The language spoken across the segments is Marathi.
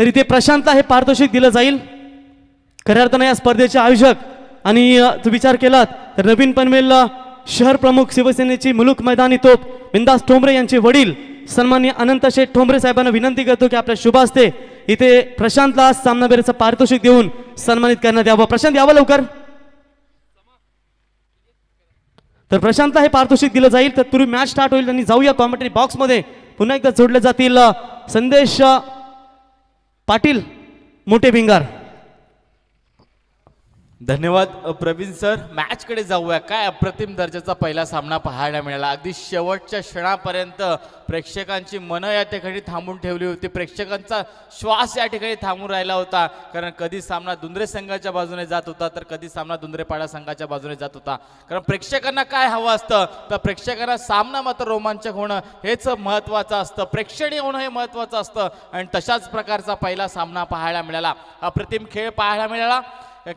तरी ते प्रशांतला हे पारितोषिक दिलं जाईल. खऱ्या अर्थानं या स्पर्धेचे आयोजक आणि विचार केलात तर नवीन पनवेल शहर प्रमुख शिवसेनेची मुलुक मैदानी तोप बिंदास ठोंबरे यांचे वडील सन्माननीय अनंत शेठ ठोंबरे साहेबांना विनंती करतो की आपल्या शुभ हस्ते इथे प्रशांतला सामनावीराचं पारितोषिक देऊन सन्मानित करण्यात यावं. प्रशांत यावं लवकर. तर प्रशांतला हे पारितोषिक दिलं जाईल. तत्पूर्वी मॅच स्टार्ट होईल आणि जाऊया कॉमेंटरी बॉक्समध्ये. पुन्हा एकदा जोडले जातील संदेश पाटील मोठे भिंगार. धन्यवाद प्रवीण सर. मॅच कडे जाऊया. काय अप्रतिम दर्जाचा पहिला सामना पाहायला मिळाला. अगदी शेवटच्या क्षणापर्यंत प्रेक्षकांची मनं या ठिकाणी थांबून ठेवली होती. प्रेक्षकांचा श्वास या ठिकाणी थांबून राहिला होता. कारण कधी सामना दुंद्रे संघाच्या बाजूने जात होता तर कधी सामना दुंद्रेपाडा संघाच्या बाजूने जात होता. कारण प्रेक्षकांना काय हवं असतं तर प्रेक्षकांना सामना मात्र रोमांचक होणं हेच महत्त्वाचं असतं. प्रेक्षणीय होणं हे महत्त्वाचं असतं. आणि तशाच प्रकारचा पहिला सामना पाहायला मिळाला. अप्रतिम खेळ पाहायला मिळाला.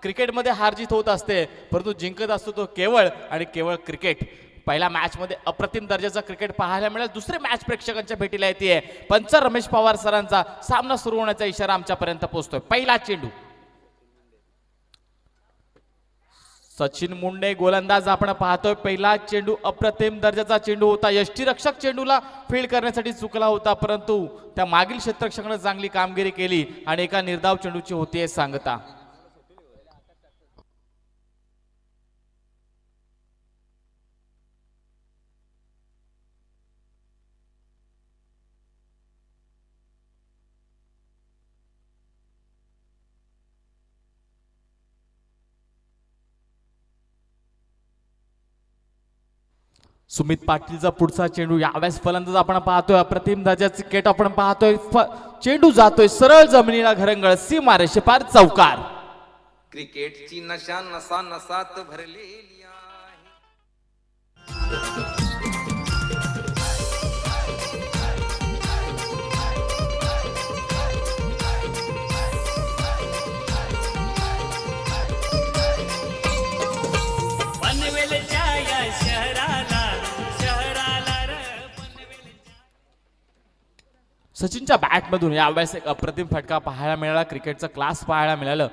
क्रिकेटमध्ये हार जीत होत असते परंतु जिंकत असतो तो केवळ आणि केवळ क्रिकेट. पहिल्या मॅचमध्ये अप्रतिम दर्जाचा क्रिकेट पाहायला मिळाला. दुसरी मॅच प्रेक्षकांच्या भेटीला येते. पंच रमेश पवार सरांचा सामना सुरू होण्याचा इशारा आमच्यापर्यंत पोहोचतोय. पहिला चेंडू सचिन मुंडे गोलंदाज आपण पाहतोय. पहिला चेंडू अप्रतिम दर्जाचा चेंडू होता. यष्टीरक्षक चेंडूला फील्ड करण्यासाठी चुकला होता परंतु त्या मागील क्षेत्ररक्षकाने चांगली कामगिरी केली आणि एका निर्धाव चेंडूची होतीये सांगता. सुमित पाटीलचा पुढचा चेंडू. यावेळेस फलंदाज आपण पाहतोय. अप्रतिम दर्जाचे क्रिकेट आपण पाहतोय. चेंडू जातोय सरळ जमिनीला घरंगळ सीमारेषे पार चौकार. क्रिकेटची नशा नसा नसात भरलेली आहे. सचिनच्या बॅटमधून यावेळेस एक अप्रतिम फटका पाहायला मिळाला. क्रिकेटचा क्लास पाहायला मिळालं.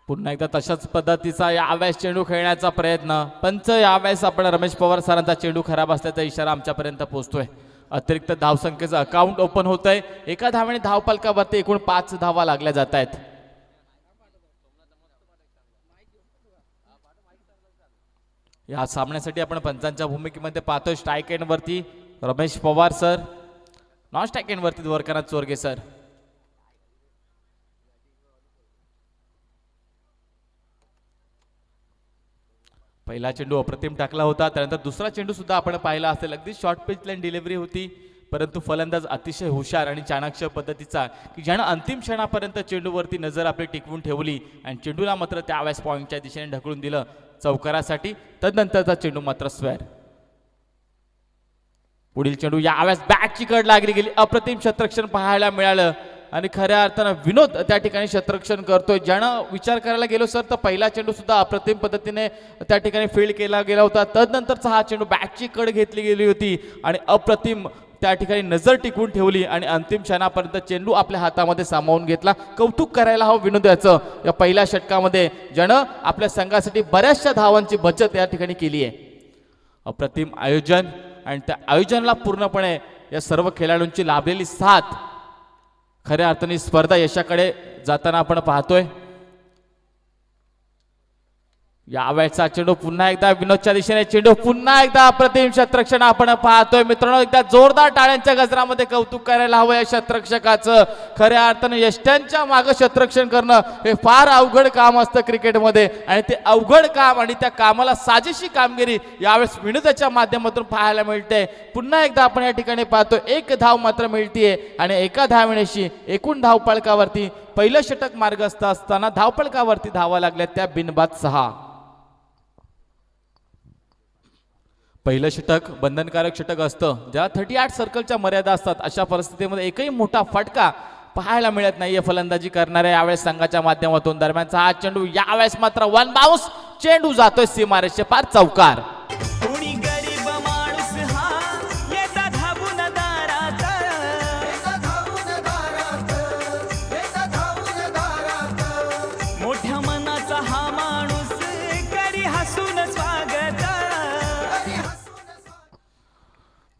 पुन्हा एकदा तशाच पद्धतीचा यावेळेस चेंडू खेळण्याचा प्रयत्न. पंच यावेळेस आपण रमेश पवार सरांचा चेंडू खराब असल्याचा इशारा आमच्यापर्यंत पोहोचतोय. अतिरिक्त धावसंख्येचं अकाउंट ओपन होत आहे. एका धावेने धावफलकावरती एकूण 5 धावा लागल्या जात आहेत. या सामन्यासाठी आपण पंचांच्या भूमिकेमध्ये पाहतोय स्ट्राईक एंड वरती Ramesh Pawar sir, non strike end वरती द्वारकानाथ चोरगे सर. पहिला चेंडू अप्रतिम टाकला होता. त्यानंतर दुसरा चेंडू सुद्धा आपण पाहिला असेल. अगदी शॉर्ट पिच लाईन डिलिव्हरी होती परंतु फलंदाज अतिशय हुशार आणि चाणक्य पद्धतीचा की ज्यानं अंतिम क्षणापर्यंत चेंडूवरती नजर आपली टिकवून ठेवली आणि चेंडूला मात्र त्यावेळेस पॉईंटच्या दिशेने ढकलून दिलं चौकारासाठी. तदनंतरचा चेंडू मात्र स्क्वेअर. पुढील चेंडू यावेळेस बॅटची कड लागली गेली. अप्रतिम क्षेत्ररक्षण पाहायला मिळालं आणि खऱ्या अर्थानं विनोद त्या ठिकाणी क्षेत्ररक्षण करतोय. ज्यानं विचार करायला गेलो सर तर पहिला चेंडू सुद्धा अप्रतिम पद्धतीने त्या ठिकाणी फील्ड केला गेला होता. तदनंतरचा हा चेंडू बॅटची कड घेतली गेली होती आणि अप्रतिम त्या ठिकाणी नजर टिकवून ठेवली आणि अंतिम क्षणापर्यंत चेंडू आपल्या हातामध्ये सामावून घेतला. कौतुक करायला हवं विनोदाचं या पहिल्या षटकामध्ये ज्यानं आपल्या संघासाठी बऱ्याचशा धावांची बचत या ठिकाणी केली आहे. अप्रतिम आयोजन आणि त्या आयोजनाला पूर्णपणे या सर्व खेळाडूंची लाभलेली साथ खऱ्या अर्थाने स्पर्धा यशाकडे जाताना आपण पाहतोय. यावेळेचा चेंडू पुन्हा एकदा विनोदच्या दिशेने चेंडू पुन्हा एकदा अप्रतिम क्षेत्ररक्षण आपण पाहतोय. मित्रांनो एकदा जोरदार टाळ्यांच्या गजरामध्ये कौतुक करायला हवं या क्षेत्ररक्षकाचं. खऱ्या अर्थाने यष्ट्यांच्या मागे क्षेत्ररक्षण करणं हे फार अवघड काम असतं क्रिकेटमध्ये आणि ते अवघड काम आणि त्या कामाला साजेशी कामगिरी यावेळेस विनोदाच्या माध्यमातून पाहायला मिळते. पुन्हा एकदा आपण या ठिकाणी पाहतोय 1 धाव मात्र मिळतीये आणि एका धावण्याशी एकूण धावफलकावरती पहिलं षटक मार्गस्थ असताना धावफलकावरती धावा लागल्या त्या बिनबाद 6. पहिलं षटक बंधनकारक षटक असतं ज्याला 38 सर्कलच्या मर्यादा असतात. अशा परिस्थितीमध्ये एकही मोठा फटका पाहायला मिळत नाहीये फलंदाजी करणाऱ्या यावेळेस संघाच्या माध्यमातून. दरम्यानचा हा चेंडू यावेळेस मात्र 1 बाउन्स. चेंडू जातोय सीमारेषे पार चौकार.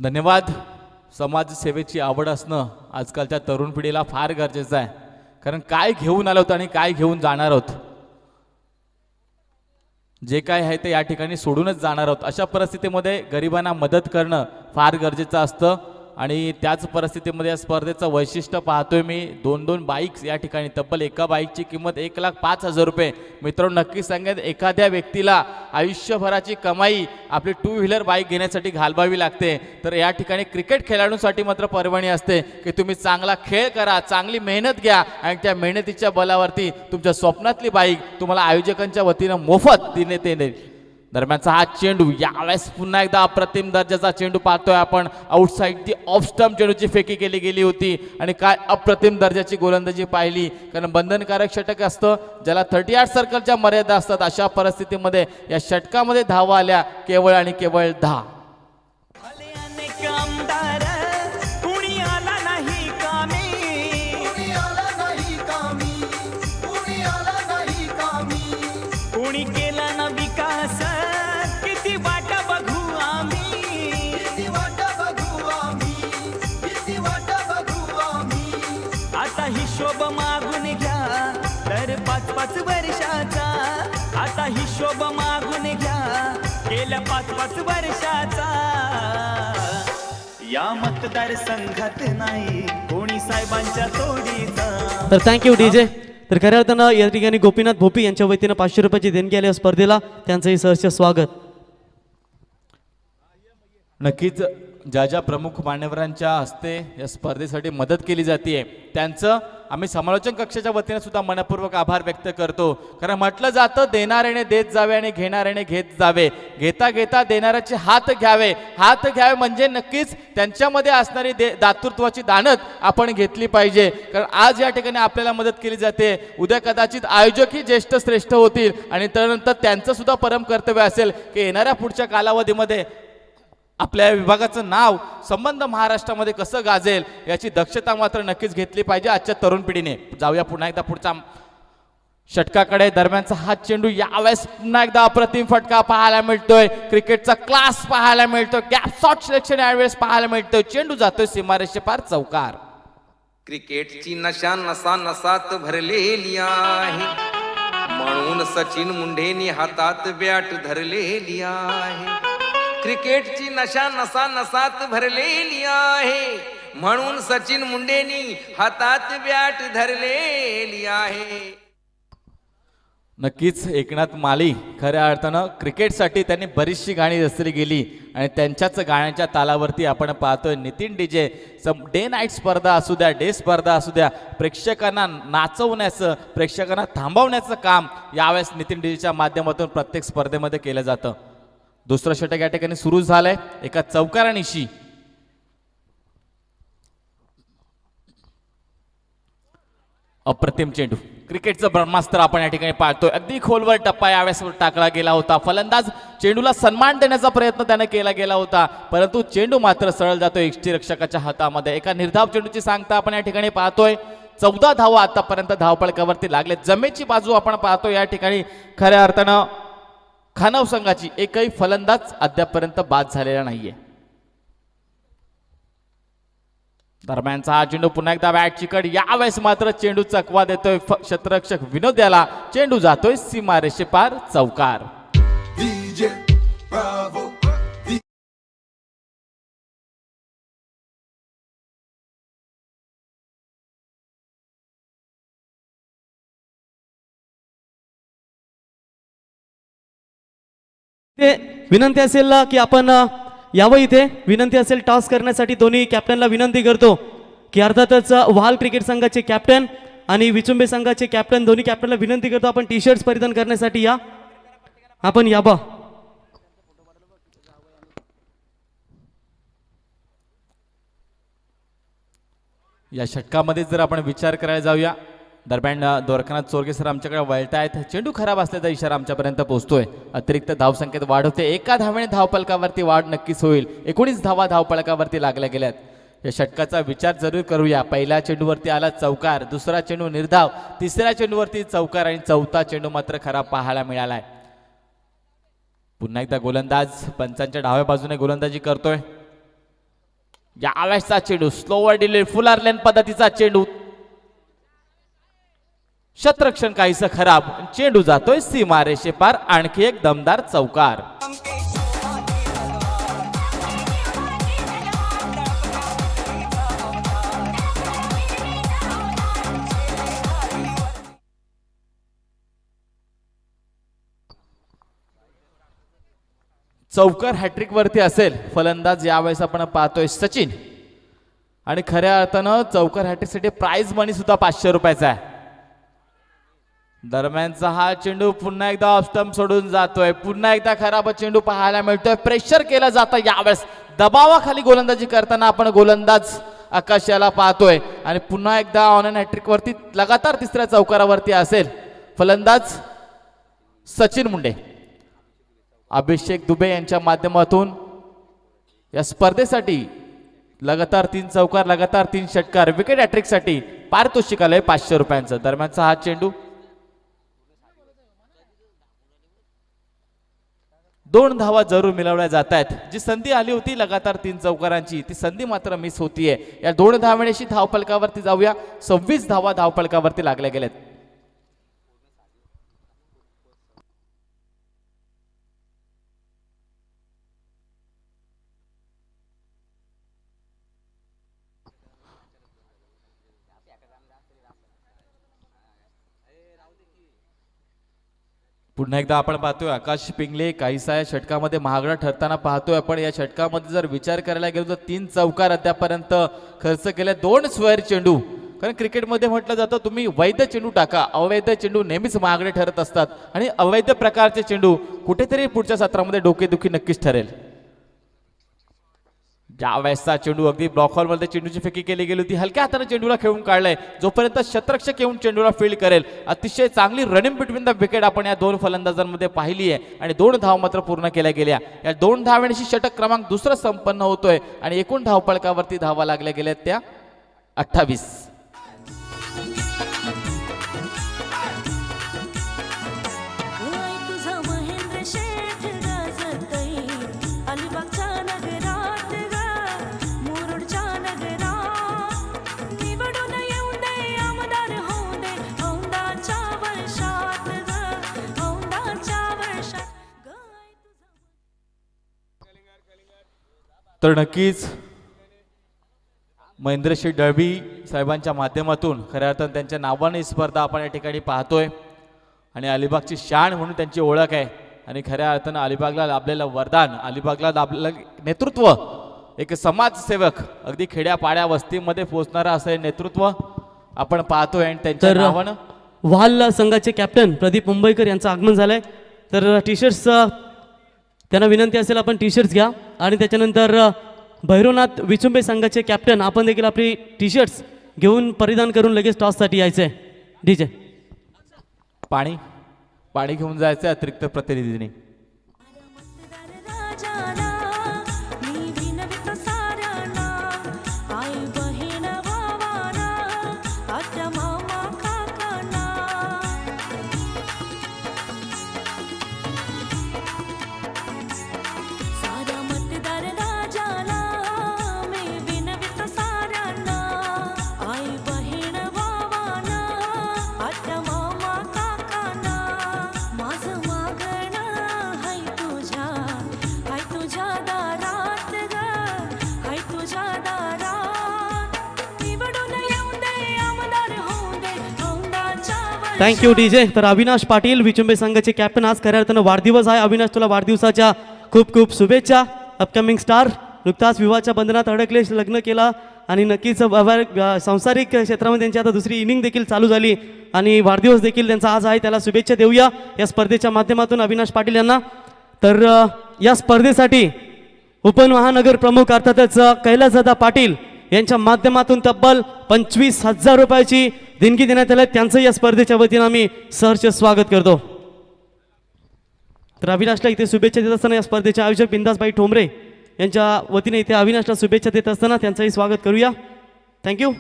धन्यवाद. समाजसेवेची आवड असणं आजकालच्या तरुण पिढीला फार गरजेचं आहे. कारण काय घेऊन आलो आहोत आणि काय घेऊन जाणार आहोत, जे काय आहे ते या ठिकाणी सोडूनच जाणार आहोत. अशा परिस्थितीमध्ये गरिबांना मदत करणं फार गरजेचं असतं. आणि त्याच परिस्थितीमध्ये या स्पर्धेचं वैशिष्ट्य पाहतोय मी, 2-2 बाईक्स या ठिकाणी, तब्बल एका बाईकची किंमत 1,05,000 रुपये. मित्रांनो नक्की सांगेन, एखाद्या व्यक्तीला आयुष्यभराची कमाई आपली 2 व्हीलर बाईक घेण्यासाठी घालवावी लागते, तर या ठिकाणी क्रिकेट खेळाडूंसाठी मात्र पर्वणी असते की तुम्ही चांगला खेळ करा, चांगली मेहनत घ्या आणि त्या मेहनतीच्या बलावरती तुमच्या स्वप्नातली बाईक तुम्हाला आयोजकांच्या वतीनं मोफत देण्यात येईल. दरम्यानचा हा चेंडू, यावेळेस पुन्हा एकदा अप्रतिम दर्जाचा चेंडू पाहतोय आपण. आउटसाईड दी ऑफ स्टंप चेंडूची फेकी केली गेली होती आणि काय अप्रतिम दर्जाची गोलंदाजी पाहिली. कारण बंधनकारक षटक असतं, ज्याला 38 सर्कलच्या मर्यादा असतात. अशा परिस्थितीमध्ये या षटकामध्ये धावा आल्या केवळ आणि केवळ 10. हिशोब मागून घ्या तर 5-5 वर्षाचा, आता हिशोब मागून घ्या गेल्या 5-5 वर्षाचा. या मतदारसंघात नाही कोणी साहेबांच्या तोडीचा. तर थँक्यू डीजे. तर खऱ्या अर्थानं या ठिकाणी गोपीनाथ भोपी यांच्या वतीनं 500 रुपयाची देणगी आली या स्पर्धेला, त्यांचंही सहर्ष स्वागत. नक्कीच ज्या ज्या प्रमुख मान्यवरांच्या हस्ते या स्पर्धेसाठी मदत केली जाते त्यांचं आम्ही समालोचन कक्षाच्या वतीने सुद्धा मनपूर्वक आभार व्यक्त करतो. कारण म्हटलं जातं, देणाऱ्याने देत जावे आणि घेणाऱ्याने घेत जावे. घेता घेता देणाऱ्याचे हात घ्यावे. हात घ्यावे म्हणजे नक्कीच त्यांच्यामध्ये असणारी दातृत्वाची दानत आपण घेतली पाहिजे. कारण आज या ठिकाणी आपल्याला मदत केली जाते, उद्या कदाचित आयोजकही ज्येष्ठ श्रेष्ठ होतील आणि त्यानंतर त्यांचं सुद्धा परम कर्तव्य असेल की येणाऱ्या पुढच्या कालावधीमध्ये आपल्या विभागाचं नाव, संबंध महाराष्ट्रामध्ये कसं गाजेल याची दक्षता मात्र नक्कीच घेतली पाहिजे आजच्या तरुण पिढीने. जाऊया पुन्हा एकदा पुढचा षटकाकडे. दरम्यानचा हा चेंडू, यावेळेस पुन्हा एकदा अप्रतिम फटका पाहायला मिळतोय. क्रिकेटचा क्लास पाहायला मिळतोय. गॅप शॉट सिलेक्शन यावेळेस पाहायला मिळतोय. चेंडू जातोय सीमारेषे पार, चौकार. क्रिकेटची नशा नसा नसात भरलेली आहे, म्हणून सचिन मुंडेनी हातात बॅट धरलेली आहे. क्रिकेटची नशा नसा नसात भरलेली आहे, म्हणून सचिन मुंडेनी हातात बॅट धरलेली आहे. नक्कीच एकनाथ माली खऱ्या अर्थानं क्रिकेटसाठी त्यांनी बरीचशी गाणी रचली गेली आणि त्यांच्याच गाण्याच्या तालावरती आपण पाहतोय नितीन डीजे. डे नाईट स्पर्धा असू द्या, डे स्पर्धा असू द्या, प्रेक्षकांना नाचवण्याचं, प्रेक्षकांना थांबवण्याचं काम यावेळेस नितीन डीजेच्या माध्यमातून प्रत्येक स्पर्धेमध्ये केलं जातं. दुसरं षटक या ठिकाणी सुरू झालंय एका चौकारानिशी. अप्रतिम चेंडू, क्रिकेटचं ब्रह्मास्त्र आपण या ठिकाणी पाहतोय. अगदी खोलवर टप्पा यावेळेस टाकला गेला होता. फलंदाज चेंडूला सन्मान देण्याचा प्रयत्न त्याने केला गेला होता, परंतु चेंडू मात्र सरळ जातोय यष्टिरक्षकाच्या हातामध्ये. एका निर्धाव चेंडूची सांगता आपण या ठिकाणी पाहतोय. 14 धावा आतापर्यंत धावपळकावरती लागले. जमेची बाजू आपण पाहतोय या ठिकाणी. खऱ्या अर्थानं खानाव संघाची एकही फलंदाज अद्यापर्यंत बाद झालेला नाहीये. दरम्यानचा हा चेंडू पुन्हा एकदा बॅट चिकट. यावेळेस मात्र चेंडू चकवा देतोय क्षेत्ररक्षक विनोद याला. चेंडू जातोय सीमारेषे पार, चौकार. ते विनंती असेल की आपण यावं इथे. विनंती असेल टॉस करण्यासाठी दोन्ही कॅप्टनला विनंती करतो की अर्थातच वाल क्रिकेट संघाचे कॅप्टन आणि विचुंबे संघाचे कॅप्टन, दोन्ही कॅप्टनला विनंती करतो आपण टी शर्ट्स परिधान करण्यासाठी या. आपण याबा. या षटकामध्ये जर आपण विचार करायला जाऊया, दरम्यान द्वारकानाथ चोरगे सर आमच्याकडे वळत आहेत. चेंडू खराब असल्याचा इशारा आमच्यापर्यंत पोहोचतोय. अतिरिक्त धावसंख्येत वाढ होते. एका धावेने धावपलकावरती वाढ नक्कीच होईल. 19 धावा धावपलकावरती लागल्या गेल्यात. या षटकाचा विचार जरूर करूया. पहिल्या चेंडूवरती आला चौकार, दुसरा चेंडू निर्धाव, तिसऱ्या चेंडूवरती चौकार आणि चौथा चेंडू मात्र खराब पाहायला मिळालाय. पुन्हा एकदा गोलंदाज पंचांच्या डाव्या बाजूने गोलंदाजी करतोय. यावेळेसचा चेंडू स्लोवर डिले फुलर लेन पद्धतीचा चेंडू, शतरक्षण काहीसं खराब, चेंडू जातोय सीमारेषे पार. आणखी एक दमदार चौकार. चौकार हॅट्रिक वरती असेल फलंदाज यावेळेस आपण पाहतोय सचिन. आणि खऱ्या अर्थानं चौकार हॅट्रिकसाठी प्राइज मनी सुद्धा 500 रुपयाचा आहे. दरम्यानचा हा चेंडू पुन्हा एकदा ऑफ स्टंप सोडून जातोय. पुन्हा एकदा खराब चेंडू पाहायला मिळतोय. प्रेशर केलं जातं यावेळेस दबावाखाली गोलंदाजी करताना आपण गोलंदाज आकाश याला पाहतोय. आणि पुन्हा एकदा ऑन अँड हॅट्रिक वरती लगातार तिसऱ्या चौकारावरती असेल फलंदाज सचिन मुंडे. अभिषेक दुबे यांच्या माध्यमातून या स्पर्धेसाठी लगातार 3 चौकार, लगातार 3 षटकार, विकेट हॅट्रिकसाठी पारितोषिक आलंय 500 रुपयांचं. दरम्यानचा हा चेंडू 2 धावा जरूर मिळवल्या जात आहेत. जी संधी आली होती लगातार 3 चौकारांची ती संधी मात्र मिस होतीये. या 2 धावण्याशी धावफलकावरती जाऊया. 26 धावा धावफलकावरती लागल्या गेल्यात. पुन्हा एकदा आपण पाहतोय आकाश पिंगले काहीसा या षटकामध्ये महागडा ठरताना पाहतोय. आपण या षटकामध्ये जर विचार करायला गेलो तर 3 चौकार अद्यापर्यंत खर्च केले, 2 स्क्वेअर चेंडू. कारण क्रिकेटमध्ये म्हटलं जातं तुम्ही वैध चेंडू टाका, अवैध चेंडू नेहमीच महागडे ठरत असतात. आणि अवैध प्रकारचे चेंडू कुठेतरी पुढच्या सत्रामध्ये डोकेदुखी नक्कीच ठरेल. ज्यावेळेसचा चेंडू अगदी ब्लॉक हॉलमध्ये चेंडूची फेकी केली गेली होती. हलक्या हाताने चेंडूला खेळून काढलाय. जोपर्यंत शतरक्षक येऊन चेंडूला फील्ड करेल, अतिशय चांगली रनिंग बिटवीन द विकेट आपण या 2 फलंदाजांमध्ये पाहिली आहे. आणि 2 धाव मात्र पूर्ण केल्या गेल्या. या 2 धावांशी षटक क्रमांक 2 संपन्न होतोय. आणि एकूण धावफलकावरती धावा लागल्या गेल्या त्या 28. तर नक्कीच महेंद्रशेठ दळवी साहेबांच्या माध्यमातून खऱ्या अर्थानं त्यांच्या नावाने ही स्पर्धा आपण या ठिकाणी पाहतोय. आणि अलिबागची शान म्हणून त्यांची ओळख आहे. आणि खऱ्या अर्थानं अलिबागला लाभलेलं वरदान, अलिबागला लाभलेलं नेतृत्व, एक समाजसेवक अगदी खेड्यापाड्या वस्तीमध्ये पोहोचणारं असं हे नेतृत्व आपण पाहतोय. आणि त्यांच्या नावानं वाल संघाचे कॅप्टन प्रदीप मुंबईकर यांचं आगमन झालंय. तर टी शर्ट्स त्यांना विनंती असेल आपण टी शर्ट्स घ्या. आणि त्याच्यानंतर भैरवनाथ विचुंबे संघाचे कॅप्टन आपण देखील आपली टी शर्ट्स घेऊन परिधान करून लगेच टॉससाठी यायचंय. डीजे पाणी घेऊन जायचं अतिरिक्त प्रतिनिधीने. Thank you DJ. तर अविनाश पाटील विचुंबे संघाचे कॅप्टन, आज खऱ्या अर्थानं वाढदिवस आहे. अविनाश तुला वाढदिवसाच्या खूप खूप शुभेच्छा. अपकमिंग स्टार, नुकताच विवाहाच्या बंधनात अडकले, लग्न केला आणि नक्कीच सांसारिक क्षेत्रामध्ये त्यांची आता दुसरी इनिंग देखील चालू झाली आणि वाढदिवस देखील त्यांचा आज आहे. त्याला शुभेच्छा देऊया या स्पर्धेच्या माध्यमातून अविनाश पाटील यांना. तर या स्पर्धेसाठी उपमहानगर प्रमुख अर्थातच कैलासदादा पाटील यांच्या माध्यमातून तब्बल 25,000 रुपयाची देणगी देण्यात आली. त्यांचं या स्पर्धेच्या वतीनं आम्ही सहर्ष स्वागत करतो. तर अविनाशला इथे शुभेच्छा देत असताना या स्पर्धेचे आयोजक बिंदासबाई ठोंबरे यांच्या वतीने इथे अविनाशला शुभेच्छा देत असताना त्यांचंही स्वागत करूया. थँक्यू.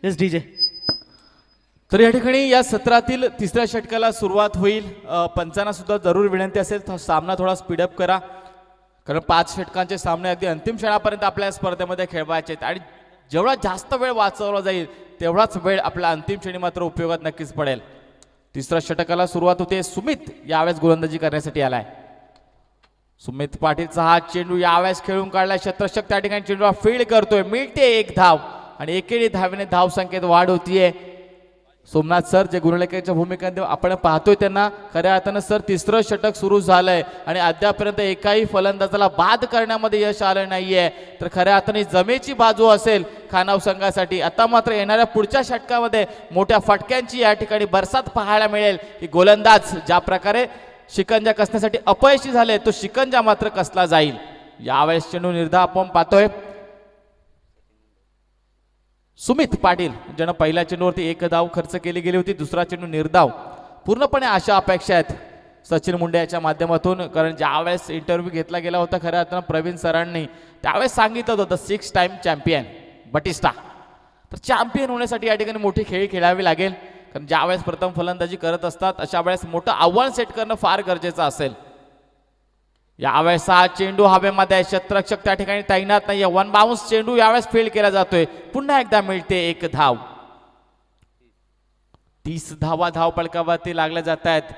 Yes DJ. तर या ठिकाणी या सत्रातील 3ऱ्या षटकाला सुरुवात होईल. पंचांना सुद्धा जरूर विनंती असेल सामना थोडा स्पीडअप करा. कारण 5 षटकांचे सामने अगदी अंतिम क्षणापर्यंत आपल्या स्पर्धेमध्ये खेळवायचे आहेत आणि जेवढा जास्त वेळ वाचवला जाईल तेवढाच वेळ आपल्या अंतिम क्षणी मात्र उपयोगात नक्कीच पडेल. तिसऱ्या षटकाला सुरुवात होते. सुमित यावेळेस गोलंदाजी करण्यासाठी आलाय. सुमित पाटीलचा हा चेंडू यावेळेस खेळून काढलाय. क्षेत्ररक्षक त्या ठिकाणी चेंडूला फील्ड करतोय. मिळते 1 धाव आणि एकेरी धावेने धाव संख्येत वाढ होतीये. सोमनाथ सर जे गुणलेखकाच्या भूमिका आपण पाहतोय त्यांना खऱ्या अर्थानं सर तिसरं षटक सुरू झालंय आणि अद्यापर्यंत एकाही फलंदाजाला बाद करण्यामध्ये यश आलं नाहीये. तर खऱ्या अर्थाने जमेची बाजू असेल खानाव संघासाठी. आता मात्र येणाऱ्या पुढच्या षटकामध्ये मोठ्या फटक्यांची या ठिकाणी बरसात पाहायला मिळेल की गोलंदाज ज्या प्रकारे शिकंजा कसण्यासाठी अपयशी झाले तो शिकंजा मात्र कसला जाईल. यावेळेस चेंडू निर्धाव आपण पाहतोय. सुमित पाटील ज्यानं पहिल्या चेंडूवरती 1 धाव खर्च केली गेली होती. दुसरा चेंडू निर्धाव. पूर्णपणे अशा अपेक्षा आहेत सचिन मुंडे याच्या माध्यमातून. कारण ज्यावेळेस इंटरव्ह्यू घेतला गेला होता खऱ्या अर्थानं प्रवीण सरांनी त्यावेळेस सांगितलं होतं 6 टाइम चॅम्पियन बटिस्टा. तर चॅम्पियन होण्यासाठी या ठिकाणी मोठी खेळी खेळावी लागेल. कारण ज्यावेळेस प्रथम फलंदाजी करत असतात अशा वेळेस मोठं आव्हान सेट करणं फार गरजेचं असेल. यावेळेस हा चेंडू हवेमध्ये क्षेत्ररक्षक त्या ठिकाणी तैनात नाहीये. 1 बाउन्स चेंडू यावेळेस फील्ड केला जातोय. पुन्हा एकदा मिळते 1 धाव. 30 धावा धाव पळकावरती लागल्या जात आहेत.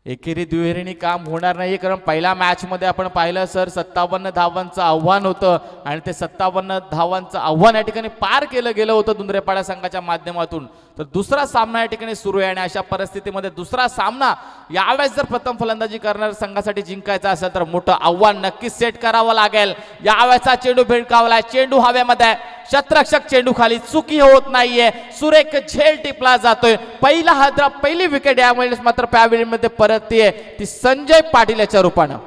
एकेरी दुहेरीने काम होणार नाही. कारण पहिल्या मॅच मध्ये आपण पाहिलं सर 57 धावांचं आव्हान होतं आणि ते 57 धावांचं आव्हान या ठिकाणी पार केलं गेलं होतं दुंद्रेपाडा संघाच्या माध्यमातून. तर दुसरा सामना या ठिकाणी सुरू आहे आणि अशा परिस्थितीमध्ये दुसरा सामना यावेळेस जर प्रथम फलंदाजी करणाऱ्या संघासाठी जिंकायचा असेल तर मोठं आव्हान नक्कीच सेट करावं लागेल. यावेळेसचा चेंडू भिडकावलाय. चेंडू हवेमध्ये. क्षेत्ररक्षक चेंडू खाली. चुकी होत नाहीये. सुरेख झेल टिपला जातोय. पहिला हादरा पहिली विकेट यावेळेस मात्र पॅव्हिलियनमध्ये परततीये ती संजय पाटील याच्या रूपानं.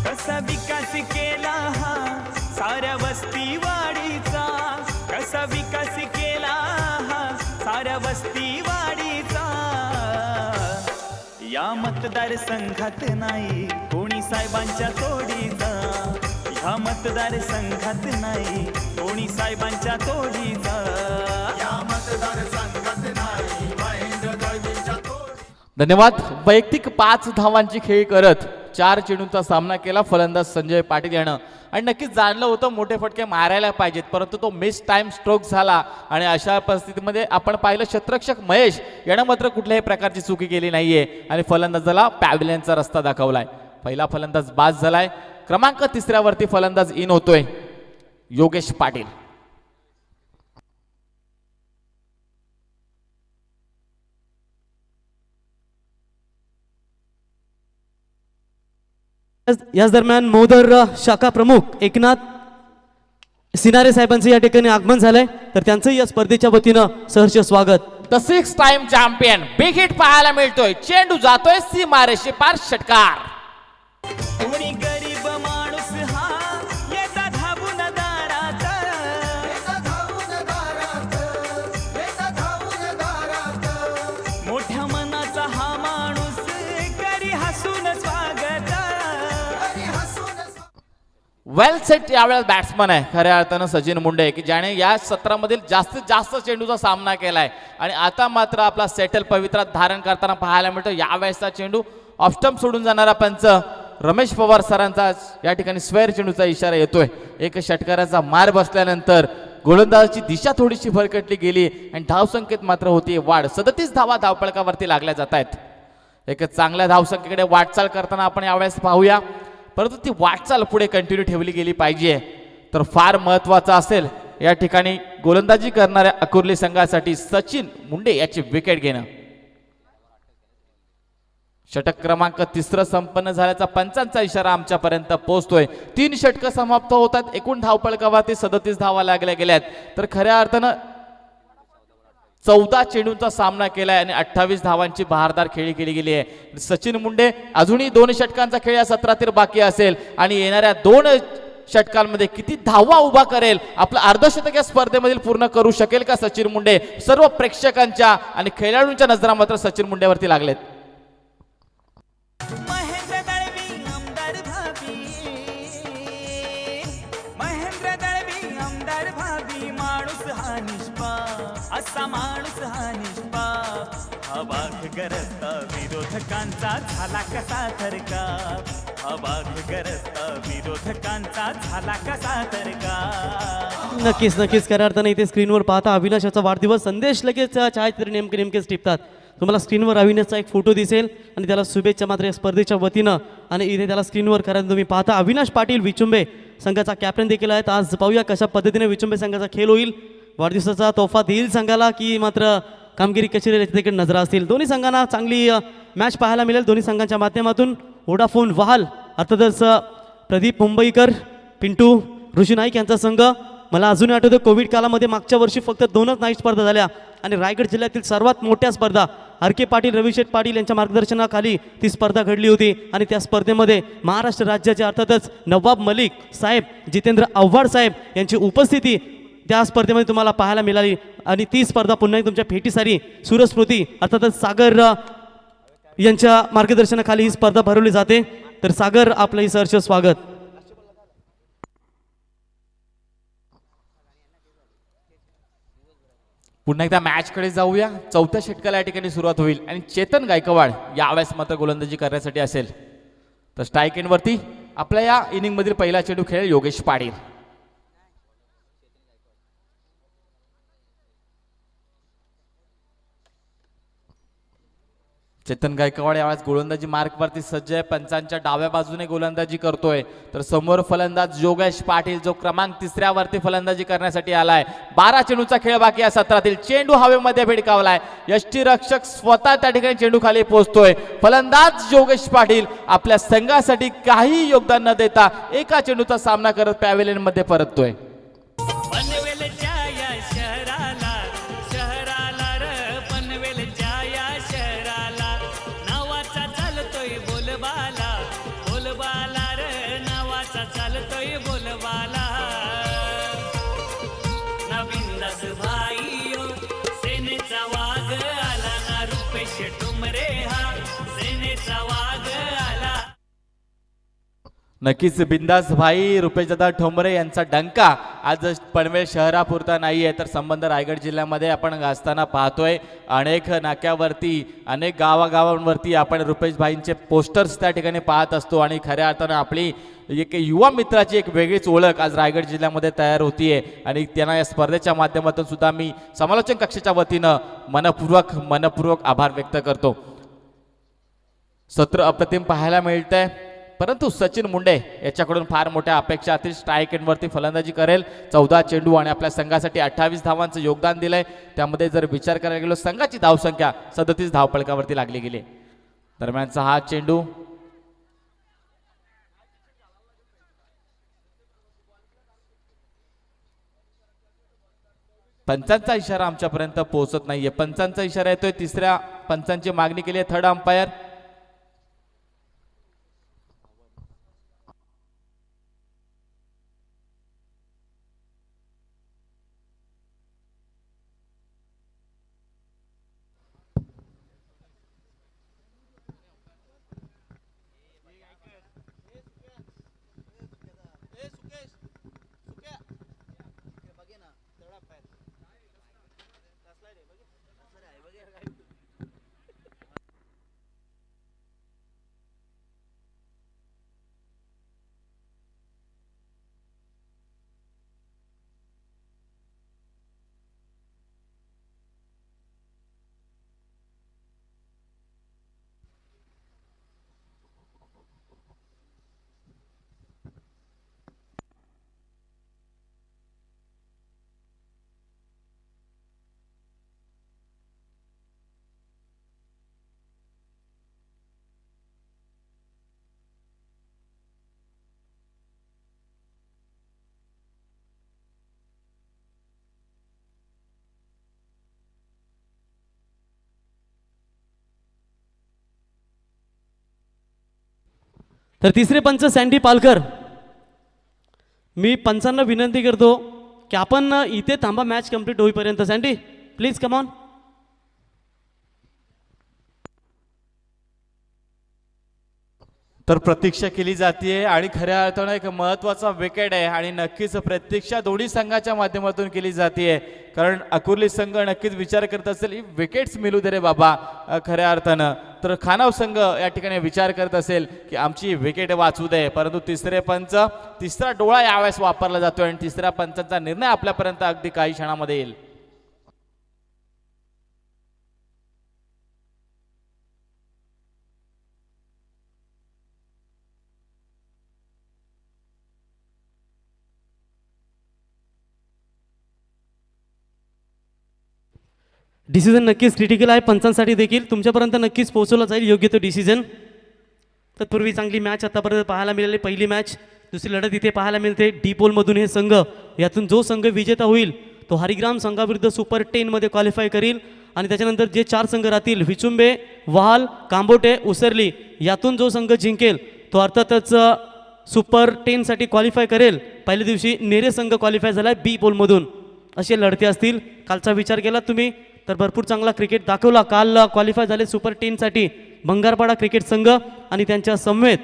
कसा विकास केला हा साऱ्या वस्ती वाडीचा. कसा विकास केला हा साऱ्या वस्ती वाडीचा. या मतदारसंघात नाही कोणी साहेबांच्या तोडीचा. या मतदारसंघात नाही कोणी साहेबांच्या तोडीचा. या मतदारसंघात नाही महेंद्र दळवींच्या तोडीचा. धन्यवाद. वैयक्तिक 5 धावांची खेळी करत 4 चेंडूंचा सामना केला फलंदाज संजय पाटील यानं. आणि नक्कीच जाणलं होतं मोठे फटके मारायला पाहिजेत परंतु तो मिस टाइम स्ट्रोक झाला आणि अशा परिस्थितीमध्ये आपण पाहिलं क्षेत्ररक्षक महेश यानं मात्र कुठल्याही प्रकारची चुकी केली नाहीये आणि फलंदाजाला पॅव्हिलियनचा रस्ता दाखवलाय. पहिला फलंदाज बाद झालाय. क्रमांक 3 वरती फलंदाज इन होतोय योगेश पाटील. याच दरम्यान मोदर शाखा प्रमुख एकनाथ सिनारे साहेबांचं या ठिकाणी आगमन झालंय तर त्यांचंही या स्पर्धेच्या वतीनं सहर्ष स्वागत. The 6 time champion big hit पाहायला मिळतोय. चेंडू जातोय सीमारेषे पार. षटकार. कोणी गरीब माणूस हा येता धावून दारात. मोठ्या मनाचा हा माणूस करी हसून स्वागत. वेल सेट यावेळेस बॅट्समन आहे खऱ्या अर्थानं सचिन मुंडे की ज्याने या सत्रामधील जास्तीत जास्त चेंडूचा सामना केलाय आणि आता मात्र आपला सेटल पवित्रात धारण करताना पाहायला मिळतो. यावेळेसचा चेंडू ऑफस्टंप सोडून जाणारा पंच रमेश पवार सरांचा या ठिकाणी स्क्वेअर चेंडूचा इशारा येतोय. एक षटकाराचा मार बसल्यानंतर गोलंदाजाची दिशा थोडीशी भरकटली गेली आणि धावसंख्येत मात्र होती वाढ. 37 धावा धावपळकावरती लागल्या जात आहेत. एक चांगल्या धावसंख्येकडे वाटचाल करताना आपण यावेळेस पाहूया परंतु ती वाटचाल पुढे कंटिन्यू ठेवली गेली पाहिजे. तर फार महत्वाचं असेल या ठिकाणी गोलंदाजी करणाऱ्या अकुर्ली संघासाठी सचिन मुंडे याची विकेट घेणं. षटक क्रमांक 3 संपन्न झाल्याचा पंचांचा इशारा आमच्यापर्यंत पोहोचतोय. 3 षटकं समाप्त होतात. एकूण धावपळकावरती 37 धावा लागल्या गेल्यात. तर खऱ्या अर्थानं 14 चेंडूंचा सामना केलाय आणि 28 धावांची बहारदार खेळी केली गेली आहे. सचिन मुंडे अजूनही 2 षटकांचा खेळ या सत्रातील बाकी असेल आणि येणाऱ्या 2 षटकांमध्ये किती धावा उभा करेल आपलं अर्धशतक या स्पर्धेमधील पूर्ण करू शकेल का सचिन मुंडे. सर्व प्रेक्षकांच्या आणि खेळाडूंच्या नजरा मात्र सचिन मुंडेवरती लागलेत. महेंद्र दळवी आमदार भाभी. महेंद्र दळवी आमदार भाभी. प्रेमावी माणूस हा निष्पाप, असा माणूस हा निष्पाप. अवाक गरजता विरोधकांचा झाला कसा थरकाप, अवाक गरजता विरोधकांचा झाला कसा थरकाप. नक्कीच नक्कीच खऱ्या अर्थाने इथे स्क्रीनवर पाहता अविनाशाचा वाढदिवस संदेश लगेच छायाचित्र नेमकेच टिपतात. तुम्हाला स्क्रीनवर अविनाशचा एक फोटो दिसेल आणि त्याला शुभेच्छा मात्र या स्पर्धेच्या वतीनं. आणि इथे त्याला स्क्रीनवर खरं तुम्ही पाहता अविनाश पाटील विचुंबे संघाचा कॅप्टन देखील आहेत. आज पाहूया कशा पद्धतीने विचुंबे संघाचा खेळ होईल, वाढदिवसाचा तोहफा देईल संघाला की मात्र कामगिरी कशी राहील याच्याकडे नजरा असतील. दोन्ही संघांना चांगली मॅच पाहायला मिळेल. दोन्ही संघांच्या माध्यमातून वोडाफोन वहाल अर्थातच प्रदीप मुंबईकर, पिंटू ऋषी नाईक यांचा संघ. मला अजूनही आठवतं कोविड काळामध्ये मागच्या वर्षी फक्त 2च नाईट स्पर्धा झाल्या आणि रायगड जिल्ह्यातील सर्वात मोठ्या स्पर्धा आर.के. पाटील, रविशेठ पाटील यांच्या मार्गदर्शनाखाली ती स्पर्धा घडली होती. आणि त्या स्पर्धेमध्ये महाराष्ट्र राज्याचे अर्थातच नवाब मलिक साहेब, जितेंद्र आव्हाड साहेब यांची उपस्थिती त्या स्पर्धेमध्ये तुम्हाला पाहायला मिळाली. आणि ती स्पर्धा पुन्हा तुमच्या भेटीसारी सुरस्मृती अर्थातच सागर यांच्या मार्गदर्शनाखाली ही स्पर्धा भरवली जाते. तर सागर आपलंही सहर्ष स्वागत. पुन्हा एकदा मॅचकडे जाऊया. चौथ्या षटकाला या ठिकाणी सुरुवात होईल आणि चेतन गायकवाड यावेळेस मात्र गोलंदाजी करण्यासाठी असेल. तर स्ट्राईक एंडवरती आपल्या या इनिंगमधील पहिला चेंडू खेळेल योगेश पाटील. चेतन गायकवाड यावेळेस गोलंदाजी मार्कवरती सज्ज आहे. पंचांच्या डाव्या बाजूने गोलंदाजी करतोय. तर समोर फलंदाज योगेश पाटील जो क्रमांक 3 वरती फलंदाजी करण्यासाठी आलाय. 12 चेंडूचा खेळ बाकी आहे सत्रातील. चेंडू हवेमध्ये भिडकावलाय. यष्टीरक्षक स्वतः त्या ठिकाणी चेंडू खाली पोहोचतोय. फलंदाज योगेश पाटील आपल्या संघासाठी काही योगदान न देता एका चेंडूचा सामना करत पॅव्हेलियन मध्ये परततोय. पनवेलच्या या शहराला, शहराला र पनवेलच्या या शहराला नावाचा चालतोय बोलबाला, बोलबाला र नावाचा चालतोय बोलबाला. नवीन दास भाई सेनेचा वाघ आला ना, रुपेश ठुमरे हा सेनेचा वाघ आला. नक्कीच बिंदास भाई रुपेशदादा ठोंबरे यांचा डंका आज पनवेल शहरापुरता नाही आहे तर संबंध रायगड जिल्ह्यामध्ये आपण गाजताना पाहतोय. अनेक नाक्यावरती, अनेक गावागावांवरती आपण रुपेश भाईंचे पोस्टर्स त्या ठिकाणी पाहत असतो. आणि खऱ्या अर्थानं आपली एक युवा मित्राची एक वेगळीच ओळख आज रायगड जिल्ह्यामध्ये तयार होतीये. आणि त्यांना या स्पर्धेच्या माध्यमातून सुद्धा मी समालोचन कक्षाच्या वतीनं मनपूर्वक आभार व्यक्त करतो. सत्र अप्रतिम पाहायला मिळतंय परंतु सचिन मुंडे याच्याकडून फार मोठ्या अपेक्षा असतील. स्ट्राईक एंडवरती फलंदाजी करेल. 14 चेंडू आणि आपल्या संघासाठी 28 धावांचं योगदान दिलंय. त्यामध्ये जर विचार करायला गेलो संघाची धावसंख्या 37 धावफलकावरती लागली गेली. दरम्यानचा हा चेंडू पंचांचा इशारा आमच्यापर्यंत पोहोचत नाहीये. पंचांचा इशारा येतोय. तिसऱ्या पंचांची मागणी केली आहे. थर्ड अंपायर तर तिसरे पंच सँडी पालकर. मी पंचांना विनंती करतो की आपण इथे थांबा मॅच कंप्लीट होईपर्यंत. Sandy please come on. तर प्रतीक्षा केली जाते आणि खऱ्या अर्थानं एक महत्त्वाचा विकेट आहे आणि नक्कीच प्रतीक्षा दोन्ही संघाच्या माध्यमातून केली जाते कारण अकुर्ली संघ नक्कीच विचार करत असेल विकेट्स मिळू दे रे बाबा खऱ्या अर्थानं तर खानाव संघ या ठिकाणी विचार करत असेल की आमची विकेट वाचू दे परंतु तिसरा डोळा यावेळेस वापरला जातोय आणि तिसऱ्या पंचांचा निर्णय आपल्यापर्यंत अगदी काही क्षणामध्ये येईल. डिसिजन नक्कीच क्रिटिकल आहे पंचांसाठी देखील तुमच्यापर्यंत नक्कीच पोहोचवला जाईल योग्य तो डिसिजन. तत्पूर्वी चांगली मॅच आतापर्यंत पाहायला मिळाली पहिली मॅच दुसरी लढत इथे पाहायला मिळते डी पोलमधून हे संघ यातून जो संघ विजेता होईल तो हरिग्राम संघाविरुद्ध सुपर 10 मध्ये क्वालिफाय करील आणि त्याच्यानंतर जे 4 संघ राहतील विचुंबे वहाल कांबोटे उसरली यातून जो संघ जिंकेल तो अर्थातच सुपर 10 साठी क्वालिफाय करेल. पहिल्या दिवशी नेरे संघ क्वालिफाय झाला बी पोलमधून. असे लढते असतील कालचा विचार केला तुम्ही तर भरपूर चांगला क्रिकेट दाखवला. काल क्वालिफाय झाले सुपर 10 साठी भंगारपाडा क्रिकेट संघ आणि त्यांच्या समवेत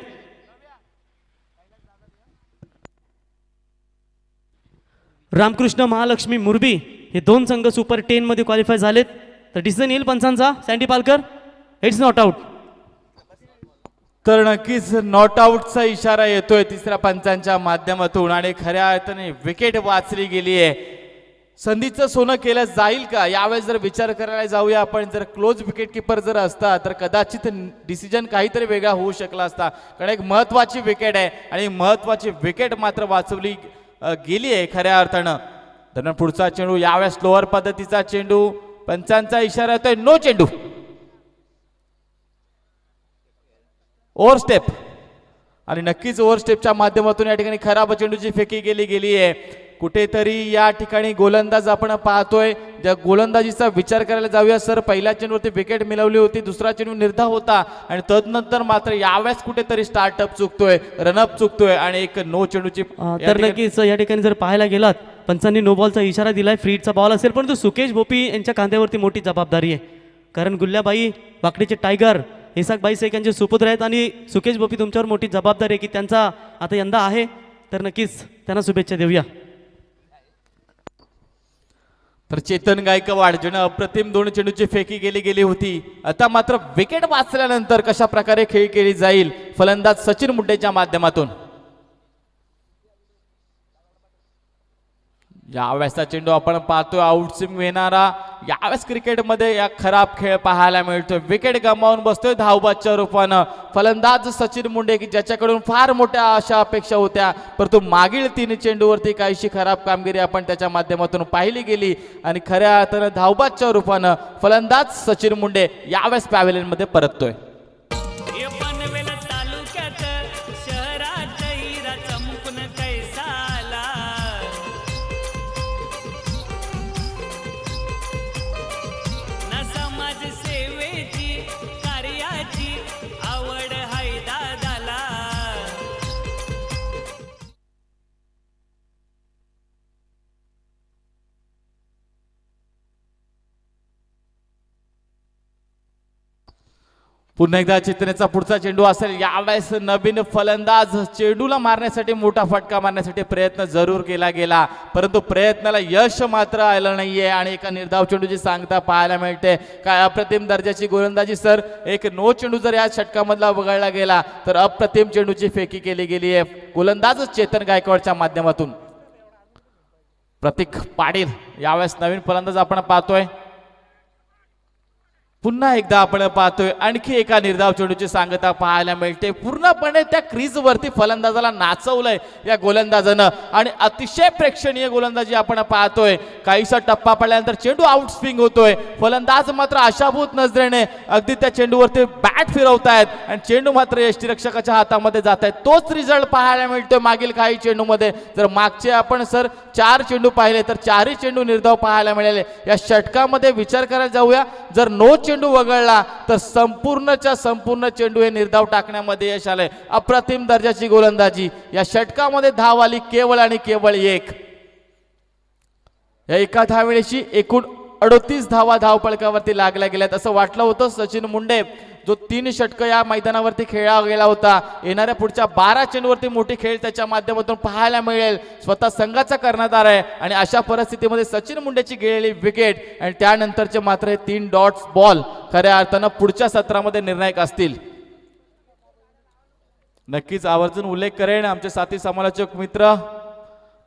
रामकृष्ण महालक्ष्मी मुरबी हे 2 संघ सुपर 10 मध्ये क्वालिफाय झालेत. तर डिसिजन येईल पंचांचा Sandy Palkar it's not out. तर नक्कीच नॉट आउटचा इशारा येतोय तिसऱ्या पंचांच्या माध्यमातून आणि खऱ्या अर्थाने विकेट वाचली गेली आहे. संधीचं सोनं केलं जाईल का यावेळेस जर विचार करायला जाऊया आपण जर क्लोज विकेट किपर जर असता तर कदाचित डिसिजन काहीतरी वेगळा होऊ शकला असता कारण एक महत्त्वाची विकेट आहे आणि महत्त्वाची विकेट मात्र वाचवली गेली आहे खऱ्या अर्थानं. दरम्यान पुढचा चेंडू यावेळेस स्लोअर पद्धतीचा चेंडू पंचांचा इशारा येतोय नो चेंडू ओव्हर स्टेप आणि नक्कीच ओव्हर स्टेपच्या माध्यमातून या ठिकाणी खराब चेंडूची फेकी गेली आहे. कुठेतरी या ठिकाणी गोलंदाज आपण पाहतोय ज्या गोलंदाजीचा विचार करायला जाऊया सर पहिल्या चेंडूवरती विकेट मिळवली होती दुसरा चेंडू निर्धाव होता आणि तदनंतर मात्र यावेळेस कुठेतरी स्टार्टअप चुकतोय रनअप चुकतोय आणि एक नो चेंडूची तर नक्कीच या ठिकाणी जर पाहायला गेलात पंचांनी नो बॉलचा इशारा दिलाय फ्रीडचा बॉल असेल परंतु सुकेश भोपी यांच्या खांद्यावरती मोठी जबाबदारी आहे कारण गुल्ल्याबाई वाकडीचे टायगर इसाकबाई शेख यांचे सुपुत्र आहेत आणि सुकेश भोपी तुमच्यावर मोठी जबाबदारी आहे की त्यांचा आता यंदा आहे तर नक्कीच त्यांना शुभेच्छा देऊया. तर चेतन गायकवाड ज्यानं अप्रतिम 2 चेंडूची फेकी गेली होती आता मात्र विकेट वाचल्यानंतर कशा प्रकारे खेळ केली जाईल फलंदाज सचिन मुंडेच्या माध्यमातून. यावेळेसचा चेंडू आपण पाहतोय आउटस्विंग येणारा यावेळेस क्रिकेटमध्ये या खराब खेळ पाहायला मिळतोय विकेट गमावून बसतोय धावबादच्या रूपानं फलंदाज सचिन मुंडे की ज्याच्याकडून फार मोठ्या आशा अपेक्षा होत्या परंतु मागील 3 चेंडूवरती काहीशी खराब कामगिरी आपण त्याच्या माध्यमातून पाहिली गेली आणि खऱ्या अर्थानं धावबादच्या रूपानं फलंदाज सचिन मुंडे यावेळेस पॅव्हेलियनमध्ये परततोय. हे पनवेल तालुक्यात शहरात हिरा चमकून कैसा आला ना समाज सेवेची कार्याची आवड हाय दादाला पुन्हा एकदा चेतनेचा पुढचा चेंडू असेल यावेळेस नवीन फलंदाज चेंडूला मारण्यासाठी मोठा फटका मारण्यासाठी प्रयत्न जरूर केला गेला परंतु प्रयत्नाला यश मात्र आलं नाहीये आणि एका निर्धाव चेंडूची सांगता पाहायला मिळते. काय अप्रतिम दर्जाची गोलंदाजी सर एक नो चेंडू जर या षटकामधला वगळला गेला तर अप्रतिम चेंडूची फेकी केली गेली आहे गोलंदाज चेतन गायकवाडच्या माध्यमातून. प्रतीक पाटील यावेळेस नवीन फलंदाज आपण पाहतोय पुन्हा एकदा आपण पाहतोय आणखी एका निर्धाव चेंडूची सांगता पाहायला मिळते पूर्णपणे त्या क्रीजवरती फलंदाजाला नाचवलंय या गोलंदाजानं आणि अतिशय प्रेक्षणीय गोलंदाजी आपण पाहतोय. काहीसा टप्पा पडल्यानंतर चेंडू आउट स्विंग होतोय फलंदाज मात्र आशाभूत नजरेने अगदी त्या चेंडूवरती बॅट फिरवतायत आणि चेंडू मात्र यष्टीरक्षकाच्या हातामध्ये जात आहे. तोच रिझल्ट पाहायला मिळतोय मागील काही चेंडूमध्ये जर मागचे आपण सर 4 चेंडू पाहिले तर 4ही चेंडू निर्धाव पाहायला मिळाले. या षटकामध्ये विचार करायला जाऊया जर नो चेंडू वगळला तर संपूर्णच्या संपूर्ण चेंडू हे निर्धाव टाकण्यामध्ये यश आलंय. अप्रतिम दर्जाची गोलंदाजी या षटकामध्ये धाव आली केवळ आणि केवळ 1. या एका धावेळेची एकूण 38 धावा धावपळकावरती लागल्या गेल्यात. असं वाटलं होतं सचिन मुंडे जो 3 षटकं या मैदानावरती खेळला गेला होता, येणाऱ्या पुढच्या 12 चेंडूवरती मोठी खेळ त्याच्या माध्यमातून पाहायला मिळेल. स्वतः संघाचा कर्णधार आहे आणि अशा परिस्थितीमध्ये सचिन मुंडेची गेलेली विकेट आणि त्यानंतरचे मात्र हे 3 डॉट्स बॉल खऱ्या अर्थानं पुढच्या सत्रामध्ये निर्णायक असतील. नक्कीच आवर्जून उल्लेख करेन आमचे साथी समालोचक मित्र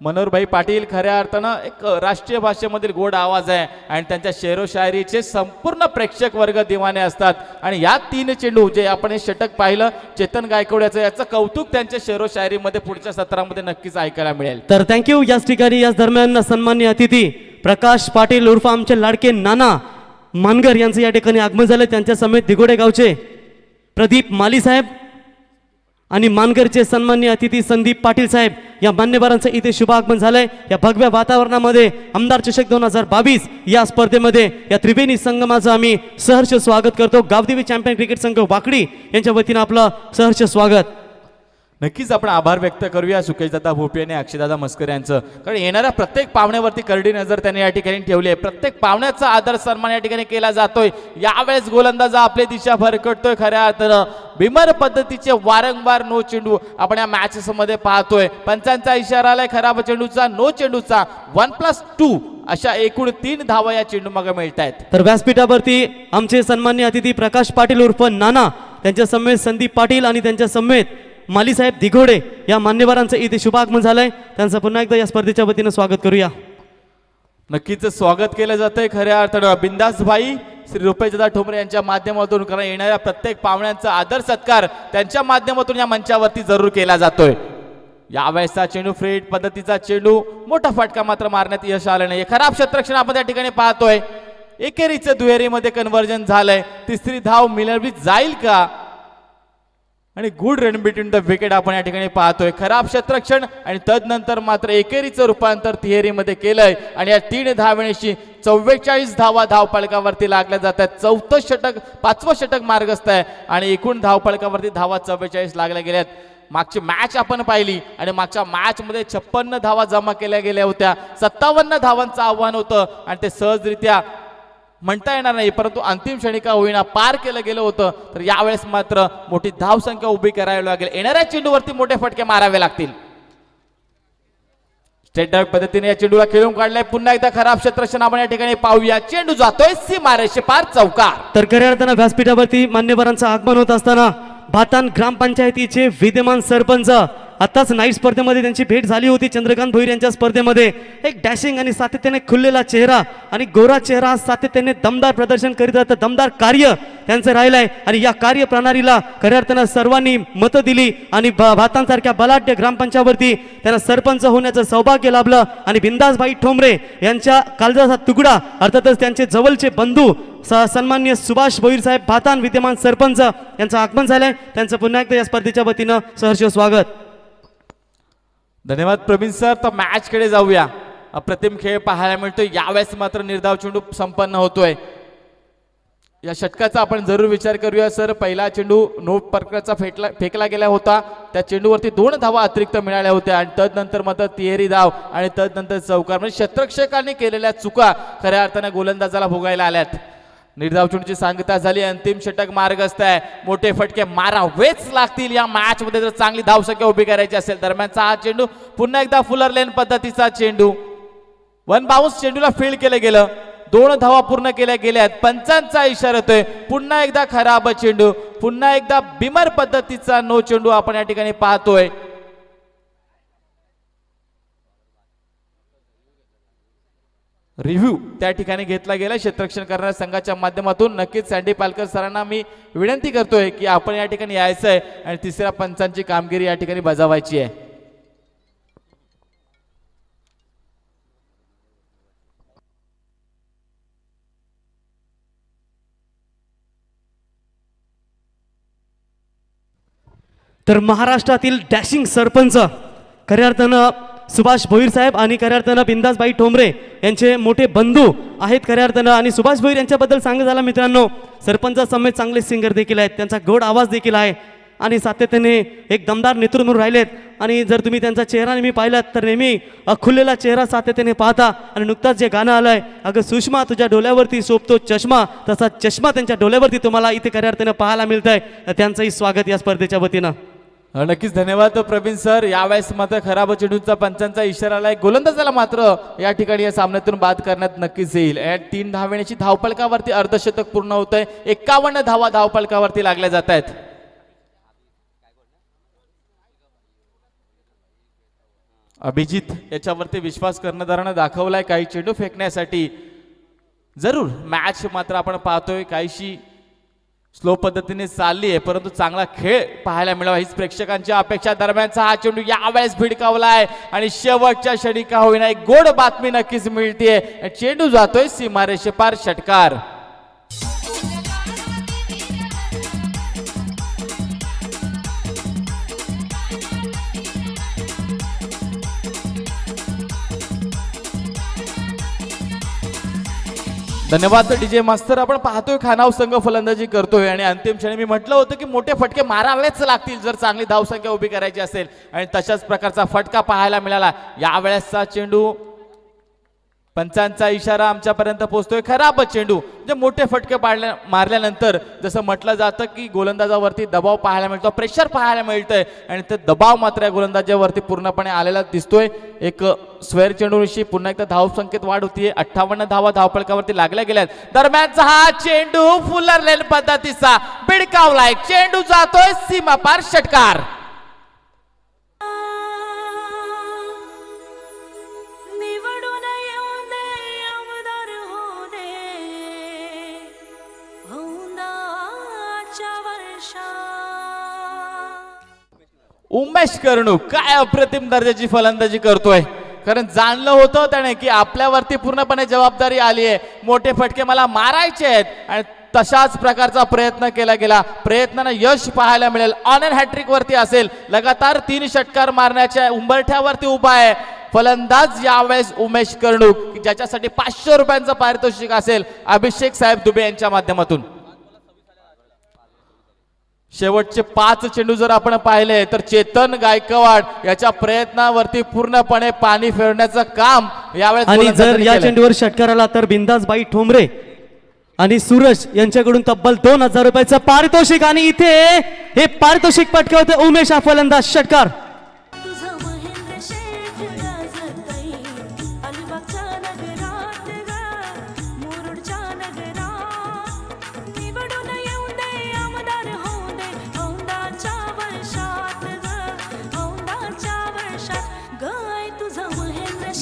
मनोहरभाई पाटील. खऱ्या अर्थानं एक राष्ट्रीय भाषेमधील गोड आवाज आहे आणि त्यांच्या शेरो शायरीचे संपूर्ण प्रेक्षक वर्ग दिवाने असतात. आणि या 3 चेंडू जे आपण हे षटक पाहिलं चेतन गायकवाडचं, याचं कौतुक त्यांच्या शेरो शायरीमध्ये पुढच्या सत्रामध्ये नक्कीच ऐकायला मिळेल. तर थँक्यू. याच ठिकाणी याच दरम्यान सन्माननीय अतिथी प्रकाश पाटील उर्फ आमचे लाडके नाना मानगर यांचं या ठिकाणी आगमन झालं. त्यांच्या समेत दिगोडे गावचे प्रदीप माली साहेब आणि मानगरचे सन्माननीय अतिथी संदीप पाटील साहेब या मान्यवरांचं इथे शुभ आगमन झालंय. या भगव्या वातावरणामध्ये आमदार चषक 2022 या स्पर्धेमध्ये या त्रिवेणी संगमाचं आम्ही सहर्ष स्वागत करतो. गावदेवी चॅम्पियन क्रिकेट संघ वाकडी यांच्या वतीनं आपलं सहर्ष स्वागत. नक्कीच आपण आभार व्यक्त करूया सुकेशदादा भोपे आणि अक्षयदादा मस्कर यांचं, कारण येणाऱ्या प्रत्येक पाहुण्यावरती करडी नजर त्यांनी या ठिकाणी ठेवली आहे. प्रत्येक पाहुण्याचा आदर सन्मान या ठिकाणी केला जातोय. यावेळेस गोलंदाज आपली दिशा भरकटतोय. खऱ्या अर्थानं बिमर पद्धतीचे वारंवार नो चेंडू आपण या मॅचेस मध्ये पाहतोय. पंचांचा इशारा आलाय खराब चेंडूचा, नो चेंडूचा. 1+2 अशा एकूण 3 धावा या चेंडू मागे मिळत आहेत. तर व्यासपीठावरती आमचे सन्माननीय अतिथी प्रकाश पाटील उर्फ नाना, त्यांच्या समेत संदीप पाटील आणि त्यांच्या समेत माली साहेब दिघोडे या मान्यवरांचं इथे शुभागमन झालंय. त्यांचं पुन्हा एकदा या स्पर्धेच्या वतीनं स्वागत करूया. नक्कीच स्वागत केलं जातंय खऱ्या अर्थानं बिंदास भाई श्री रुपेशदादा ठोंबरे यांच्या माध्यमातून, कारण येणाऱ्या प्रत्येक पाहुण्यांचा आदर सत्कार त्यांच्या माध्यमातून या मंचावरती जरूर केला जातोय. यावेळेसचा चेंडू फ्रेट पद्धतीचा चेंडू, मोठा फटका मात्र मारण्यात यश आलं नाही. खराब क्षेत्ररक्षण आपण त्या ठिकाणी पाहतोय. एकेरीचं दुहेरीमध्ये कन्व्हर्जन झालंय. 3री धाव मिळवली जाईल का? आणि good run between the wicket आपण या ठिकाणी पाहतोय. खराब क्षेत्ररक्षण आणि तदनंतर मात्र एकेरीचं रूपांतर तिहेरीमध्ये केलंय आणि या 3 धावेशी 44 धावा धावफलकावरती लागल्या जात आहेत. 4थं षटक 5वं षटक मार्गस्थ आहे आणि एकूण धावफलकावरती धावा 44 लागल्या गेल्यात. मागची मॅच आपण पाहिली आणि मागच्या मॅच मध्ये 56 धावा जमा केल्या गेल्या होत्या. 57 धावांचं आव्हान होतं आणि ते सहजरित्या म्हणता येणार नाही, परंतु अंतिम क्षणी का होईना पार केलं गेलं होतं. तर यावेळेस मात्र मोठी धावसंख्या उभी करावी लागेल. येणाऱ्या चेंडूवरती मोठे फटके मारावे लागतील. स्टेट ड्राईव्ह पद्धतीने या चेंडूला खेळून काढलाय. पुन्हा एकदा खराब क्षेत्ररक्षण आपण या ठिकाणी पाहूया. चेंडू जातोय सीमारेषे पार, चौकार. तर खऱ्या अर्थानं व्यासपीठावरती मान्यवरांचं आगमन होत असताना भातान ग्रामपंचायतीचे विद्यमान सरपंच, आताच नाईट स्पर्धेमध्ये त्यांची भेट झाली होती चंद्रकांत भोईर यांच्या स्पर्धेमध्ये. एक डॅशिंग आणि सातत्याने खुललेला चेहरा आणि गोरा चेहरा, सातत्याने दमदार प्रदर्शन करीत राहतं. दमदार कार्य त्यांचं राहिलंय आणि या कार्यप्रणालीला खऱ्या अर्थानं सर्वांनी मतं दिली आणि भातांसारख्या बलाढ्य ग्रामपंचायतीवरती त्यांना सरपंच होण्याचं सौभाग्य लाभलं. आणि बिंदासभाई ठोंबरे यांच्या काळजाचा तुकडा, अर्थातच त्यांचे जवळचे बंधू सन्माननीय सुभाष भोईर साहेब भातान विद्यमान सरपंच यांचं आगमन झालंय. त्यांचं पुन्हा एकदा या स्पर्धेच्या वतीनं सहर्ष स्वागत. धन्यवाद प्रवीण सर. तर मॅच कडे जाऊया. अप्रतिम खेळ पाहायला मिळतोय. यावेळेस मात्र निर्धाव चेंडू संपन्न होतोय. या षटकाचा आपण जरूर विचार करूया सर. पहिला चेंडू नो प्रकारचा फेकला गेला होता. त्या चेंडूवरती 2 धावा अतिरिक्त मिळाल्या होत्या आणि तदनंतर मात्र तिहेरी धाव आणि तदनंतर चौकार. म्हणजे क्षेत्ररक्षकांनी केलेल्या चुका खऱ्या अर्थाने गोलंदाजाला भोगायला आल्यात. निर्धाव चेंडूची सांगता झाली. अंतिम षटक मार्गस्थ आहे. मोठे फटके मारावेच लागतील या मॅच मध्ये जर चांगली धावसंख्या उभी करायची असेल. दरम्यानचा हा चेंडू पुन्हा एकदा फुलर लेन पद्धतीचा चेंडू. 1 बाउन्स चेंडूला फील्ड केलं गेलं. 2 धावा पूर्ण केल्या गेल्यात. पंचांचा इशारा येतोय. पुन्हा एकदा खराब चेंडू, पुन्हा एकदा बिमर पद्धतीचा नो चेंडू आपण या ठिकाणी पाहतोय. रिव्ह्यू त्या ठिकाणी घेतला गेला क्षेत्ररक्षण करणाऱ्या संघाच्या माध्यमातून. नक्कीच सँडी पालकर सरांना मी विनंती करतोय की आपण या ठिकाणी यायचं आहे आणि 3ऱ्या पंचांची कामगिरी या ठिकाणी बजावायची आहे. तर महाराष्ट्रातील डॅशिंग सरपंच खऱ्या अर्थानं सुभाष भोईर साहेब आणि खऱ्या अर्थानं बिंदासभाई ठोंबरे यांचे मोठे बंधू आहेत खऱ्या अर्थानं. आणि सुभाष भोईर यांच्याबद्दल सांगत झाला मित्रांनो, सरपंच समेत चांगले सिंगर देखील आहेत. त्यांचा गोड आवाज देखील आहे. आणि सातत्याने एक दमदार नेतृत्व म्हणून राहिलेत. आणि जर तुम्ही त्यांचा चेहरा नेहमी पाहिलात तर नेहमी खुललेला चेहरा सातत्याने पाहता. आणि नुकताच जे गाणं आलंय, अगं सुषमा तुझ्या डोळ्यावरती शोभतो चष्मा, तसा चष्मा त्यांच्या डोळ्यावरती तुम्हाला इथे खऱ्या अर्थानं पाहायला मिळतंय. त्यांचंही स्वागत या स्पर्धेच्या वतीनं. नक्कीच धन्यवाद प्रवीण सर. यावेळेस मात्र खराब चेंडूचा पंचांचा इशारा आलाय. गोलंदाजाला मात्र या ठिकाणी या सामन्यातून बाद करण्यात नक्कीच येईल. 3 धावेची धावफलकावरती अर्धशतक पूर्ण होत आहे. 51 धावा धावफलकावरती लागल्या जात आहेत. अभिजित याच्यावरती विश्वास कर्णधारानं दाखवलाय काही चेंडू फेकण्यासाठी. जरूर मॅच मात्र आपण पाहतोय काहीशी स्लो पद्धतीने चालली आहे, परंतु चांगला खेळ पाहायला मिळावा हीच प्रेक्षकांची अपेक्षा. दरम्यानचा हा चेंडू यावेळेस भिडकावलाय आणि शेवटच्या क्षणी का होईना एक गोड बातमी नक्कीच मिळतीये. चेंडू जातोय सीमारेषेपार. षटकार. धन्यवाद डीजे मास्तर. आपण पाहतोय खानाव संघ फलंदाजी करतोय आणि अंतिम क्षणी मी म्हटलं होतं की मोठे फटके मारावेच लागतील जर चांगली धावसंख्या उभी करायची असेल, आणि तशाच प्रकारचा फटका पाहायला मिळाला. यावेळेसचा चेंडू पंचांचा इशारा आमच्यापर्यंत पोहोचतोय. खराब चेंडू म्हणजे मोठे फटके मारल्यानंतर जसं म्हटलं जातं की गोलंदाजावरती दबाव पाहायला मिळतो, प्रेशर पाहायला मिळतंय, आणि ते दबाव मात्र या गोलंदाजावरती पूर्णपणे आलेला दिसतोय. एक स्क्वेअर चेंडूशी पुन्हा एकदा धावसंख्येत वाढ होतीये. 58 धावा धावफलकावरती लागल्या गेल्यात. दरम्यानचा हा चेंडू फुलरलेन पद्धतीचा भिडकावलाय. चेंडू जातोय सीमापार. षटकार. उमेश कर्णूक काय अप्रतिम दर्जाची फलंदाजी करतोय. कारण जाणलं होतं त्याने की आपल्यावरती पूर्णपणे जबाबदारी आली आहे, मोठे फटके मला मारायचे आहेत, आणि तशाच प्रकारचा प्रयत्न केला गेला. प्रयत्नानं यश पाहायला मिळेल. ऑन अँड हॅट्रिक वरती असेल. लगातार 3 षटकार मारण्याच्या उंबरठ्यावरती उभा आहे फलंदाज यावेळेस उमेश कर्णूक, ज्याच्यासाठी 500 रुपयांचं पारितोषिक असेल अभिषेक साहेब दुबे यांच्या माध्यमातून. शेवटचे 5 चेंडू जर आपण पाहिले तर चेतन गायकवाड याच्या प्रयत्नावरती पूर्णपणे पाणी फेरण्याचं काम यावेळेस. आणि जर या चेंडूवर षटकार आला तर बिंदासबाई ठोंबरे आणि सूरज यांच्याकडून तब्बल 2000 रुपयाचं पारितोषिक. आणि इथे हे पारितोषिक पटकावते उमेश हा फलंदाज. षटकार.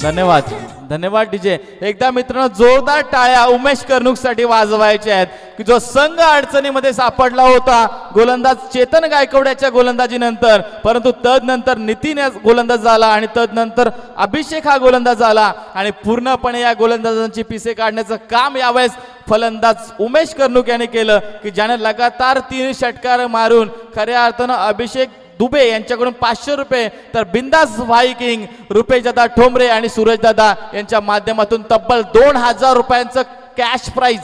धन्यवाद. धन्यवाद डीजे. एकदा मित्रांनो जोरदार टाळ्या उमेश कर्णूक साठी वाजवायच्या आहेत की जो संघ अडचणीमध्ये सापडला होता गोलंदाज चेतन गायकवाडच्या गोलंदाजीनंतर, परंतु तदनंतर नितीन गोलंदाज झाला आणि तदनंतर अभिषेक हा गोलंदाज झाला, आणि पूर्णपणे या गोलंदाजांची पिसे काढण्याचं काम यावेळेस फलंदाज उमेश कर्णूक यांनी केलं की ज्याने लगातार 3 षटकार मारून खऱ्या अर्थानं अभिषेक दुबे यांच्याकडून 500 रुपये तर बिंदास भाई किंग रुपेशदादा ठोंबरे आणि सूरजदादा यांच्या माध्यमातून तब्बल 2000 रुपयांचं कॅश प्राइज,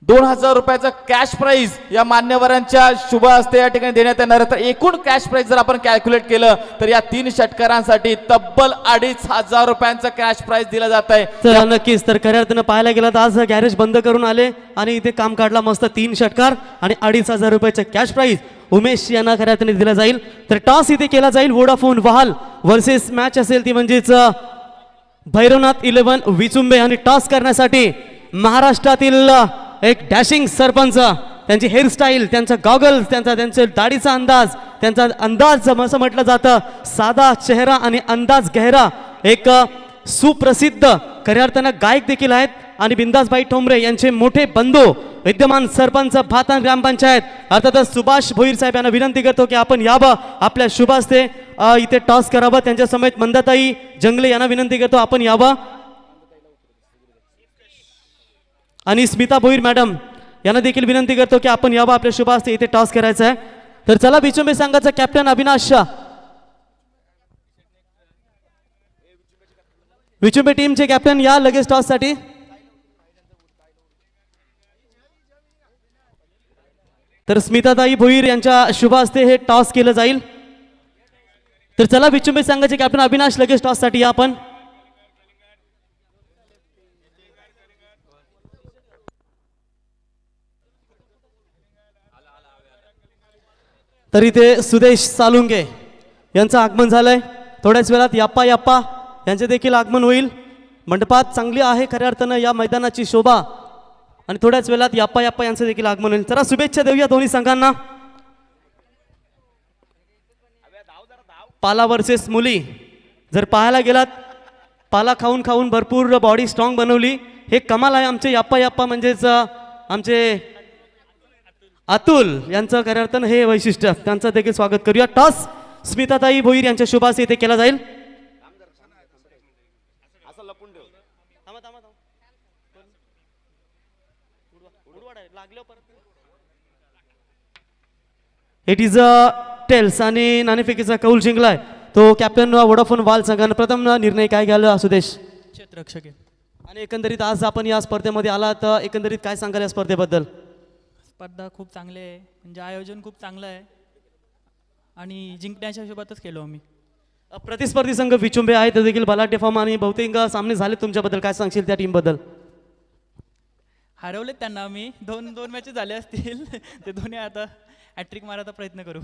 2000 रुपयाचं कॅश प्राइज या मान्यवरांच्या शुभ हस्ते या ठिकाणी देण्यात येणार. तर एकूण कॅश प्राइज जर आपण कॅल्क्युलेट केलं तर या 3 षटकारांसाठी तब्बल 2500 रुपयांचं कॅश प्राइज दिलं जात आहे. तर नक्कीच तर खऱ्या अर्थानं पाहायला गेलं तर आज गॅरेज बंद करून आले आणि इथे काम काढला मस्त. 3 षटकार आणि 2500 रुपयाचं कॅश प्राइज उमेश यांना खऱ्या अर्थाने दिला जाईल. तर टॉस इथे केला जाईल. वोडाफोन वहाल वर्सेस मॅच असेल ती म्हणजेच भैरवनाथ 11 विचुंबे. आणि टॉस करण्यासाठी महाराष्ट्रातील एक डॅशिंग सरपंच, त्यांची हेअरस्टाईल, त्यांचा गॉगल, त्यांचा दाढीचा अंदाज, त्यांचा अंदाज असं म्हटलं जातं साधा चेहरा आणि अंदाज गहरा, एक सुप्रसिद्ध खऱ्या अर्थानं गायक देखील आहेत. आणि बिंदासबाई ठोंबरे यांचे मोठे बंधू विद्यमान सरपंच भातान ग्रामपंचायत अर्थातच सुभाष भोईर साहेब यांना विनंती करतो की आपण यावं, आपल्या शुभ हस्ते इथे टॉस करावं. त्यांच्या समेत मंदाताई जंगले यांना विनंती करतो आपण यावं. आणि स्मिता भोईर मॅडम यांना देखील विनंती करतो की आपण यावं, आपल्या शुभ हस्ते इथे टॉस करायचा आहे. तर चला विचुंबे संघाचा कॅप्टन अविनाश शाह, विचुंबे टीमचे कॅप्टन या लगेच टॉस साठी. तर स्मिताताई भोईर यांच्या शुभ हस्ते हे टॉस केलं जाईल. तर चला विचुंबे संघाचे कॅप्टन अविनाश लगेच टॉस साठी या आपण. तर इथे सुदेश सालुंगे यांचं आगमन झालंय. थोड्याच वेळात याप्पा याप्पा यांचे देखील आगमन होईल. मंडपात चांगली आहे खऱ्या अर्थानं या मैदानाची शोभा आणि थोड्याच वेळात याप्पा याप्पा यांचं देखील आगमन होईल. चला शुभेच्छा देऊया दोन्ही संघांना. पाला वर्सेस मुली जर पाहायला गेलात, पाला खाऊन खाऊन भरपूर बॉडी स्ट्रॉंग बनवली. हे कमाल आहे आमचे याप्पा याप्पा म्हणजेच आमचे अतुल यांचं खऱ्या अर्थानं हे वैशिष्ट्य. त्यांचं देखील स्वागत करूया. टॉस स्मिताताई भोईर यांच्या शुभास इथे केला जाईल. इट इज अ टेल्स आणि नाणेफेकीचा कौल जिंकलाय तो कॅप्टन वोडाफोन वाल संघानं. प्रथम निर्णय काय घ्यायला सुदेश? क्षेत्ररक्षक आहे. आणि एकंदरीत आज आपण या स्पर्धेमध्ये आला तर एकंदरीत काय सांगाल या स्पर्धेबद्दल? स्पर्धा खूप चांगली आहे, म्हणजे आयोजन खूप चांगलं आहे आणि जिंकण्याच्या हिशोबातच केलो आम्ही. प्रतिस्पर्धी संघ विचुंबे आहे ते देखील बलाढ्य फॉर्म आणि बहुतेक सामने झाले तुमच्याबद्दल. काय सांगशील त्या टीम बद्दल? हरवलेत त्यांना आम्ही. दोन मॅचेस झाले असतील ते दोन्ही आता हॅट्रिक मारायचा प्रयत्न करू.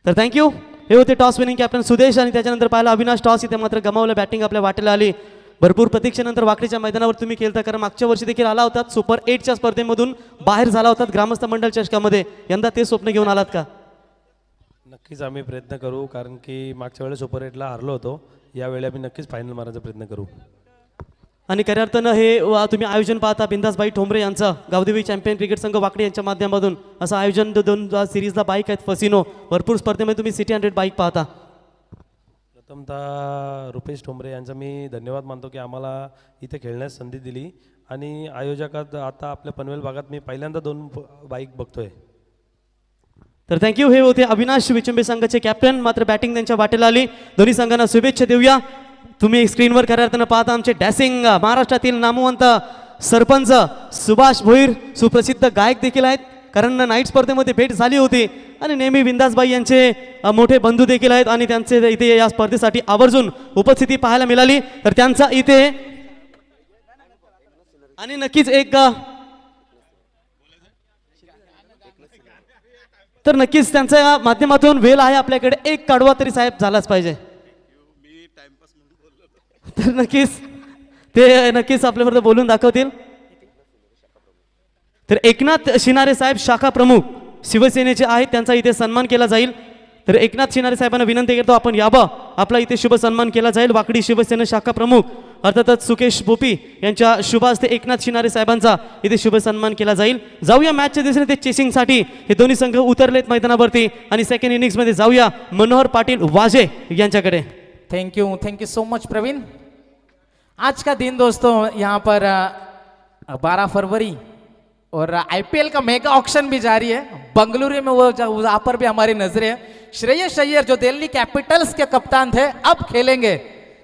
तर थँक्यू. हे होते टॉस विनिंग कॅप्टन सुदेश आणि त्याच्यानंतर पाहिलं अविनाश. टॉस इथे मात्र गमावलं. बॅटिंग आपल्या वाटेला आली. भरपूर प्रतीक्षेनंतर वाकडीच्या मैदानावर तुम्ही खेळता, कारण मागच्या वर्षी देखील आला होतात. सुपर 8च्या स्पर्धेमधून बाहेर झाला होतात ग्रामस्थ मंडळ चषकामध्ये. यंदा ते स्वप्न घेऊन आलात का? नक्कीच आम्ही प्रयत्न करू, कारण की मागच्या वेळेस सुपर 8ला हारलो होतो. यावेळी आम्ही नक्कीच फायनल मारायचा प्रयत्न करू. आणि खऱ्या अर्थानं हे तुम्ही आयोजन पाहता बिंदासबाई ठोंबरे यांचं गावदेवी चॅम्पियन क्रिकेट संघ वाकडी यांच्या माध्यमातून असं आयोजन. दोन सिरीजला बाईक आहेत फसिनो. भरपूर स्पर्धेमध्ये तुम्ही सिटी 100 बाईक पाहता. प्रथमतः रुपेश ठोंबरे यांचा मी धन्यवाद मानतो की आम्हाला इथे खेळण्यास संधी दिली. आणि आयोजकात आता आपल्या पनवेल भागात मी पहिल्यांदा 2 बाईक बघतोय. तर थँक्यू. हे होते अविनाश विचुंबे संघाचे कॅप्टन. मात्र बॅटिंग त्यांच्या वाटेला आली. दोन्ही संघांना शुभेच्छा देऊया. तुम्ही स्क्रीनवर खऱ्या अर्थानं पाहता आमचे डॅसिंग महाराष्ट्रातील नामवंत सरपंच सुभाष भोईर, सुप्रसिद्ध गायक देखील आहेत, कारण नाईट स्पर्धेमध्ये भेट झाली होती. आणि नेहमी बिंदासबाई यांचे मोठे बंधू देखील आहेत आणि त्यांचे इथे या स्पर्धेसाठी आवर्जून उपस्थिती पाहायला मिळाली. तर त्यांचा इथे आणि नक्कीच एक तर नक्कीच त्यांच्या माध्यमातून वेळ आहे आपल्याकडे. एक काढवा तरी साहेब झालाच पाहिजे. तर नक्कीच ते नक्कीच आपल्याबरोबर बोलून दाखवतील. तर एकनाथ शिनारे साहेब शाखा प्रमुख शिवसेनेचे आहेत, त्यांचा इथे सन्मान केला जाईल. तर एकनाथ शिनारे साहेबांना विनंती करतो आपण यावं, आपला इथे शुभ सन्मान केला जाईल. वाकडी शिवसेना शाखा प्रमुख अर्थातच सुकेश बोपी यांच्या शुभ हस्ते एकनाथ शिनारे साहेबांचा इथे शुभ सन्मान केला जाईल. जाऊया मॅचच्या दिवशी ते चेसिंगसाठी हे दोन्ही संघ उतरलेत मैदानावरती. आणि सेकंड इनिंग्समध्ये जाऊया मनोहर पाटील वाजे यांच्याकडे. Thank you so much Praveen. आज का दिन दोस्तों यहाँ पर 12 फरवरी और आईपीएल का मेगा ऑक्शन भी जारी है. बंगलुरु में वो वहाँ पर भी हमारी नजरें हैं. श्रेयस अय्यर जो दिल्ली कैपिटल्स के कप्तान थे अब खेलेंगे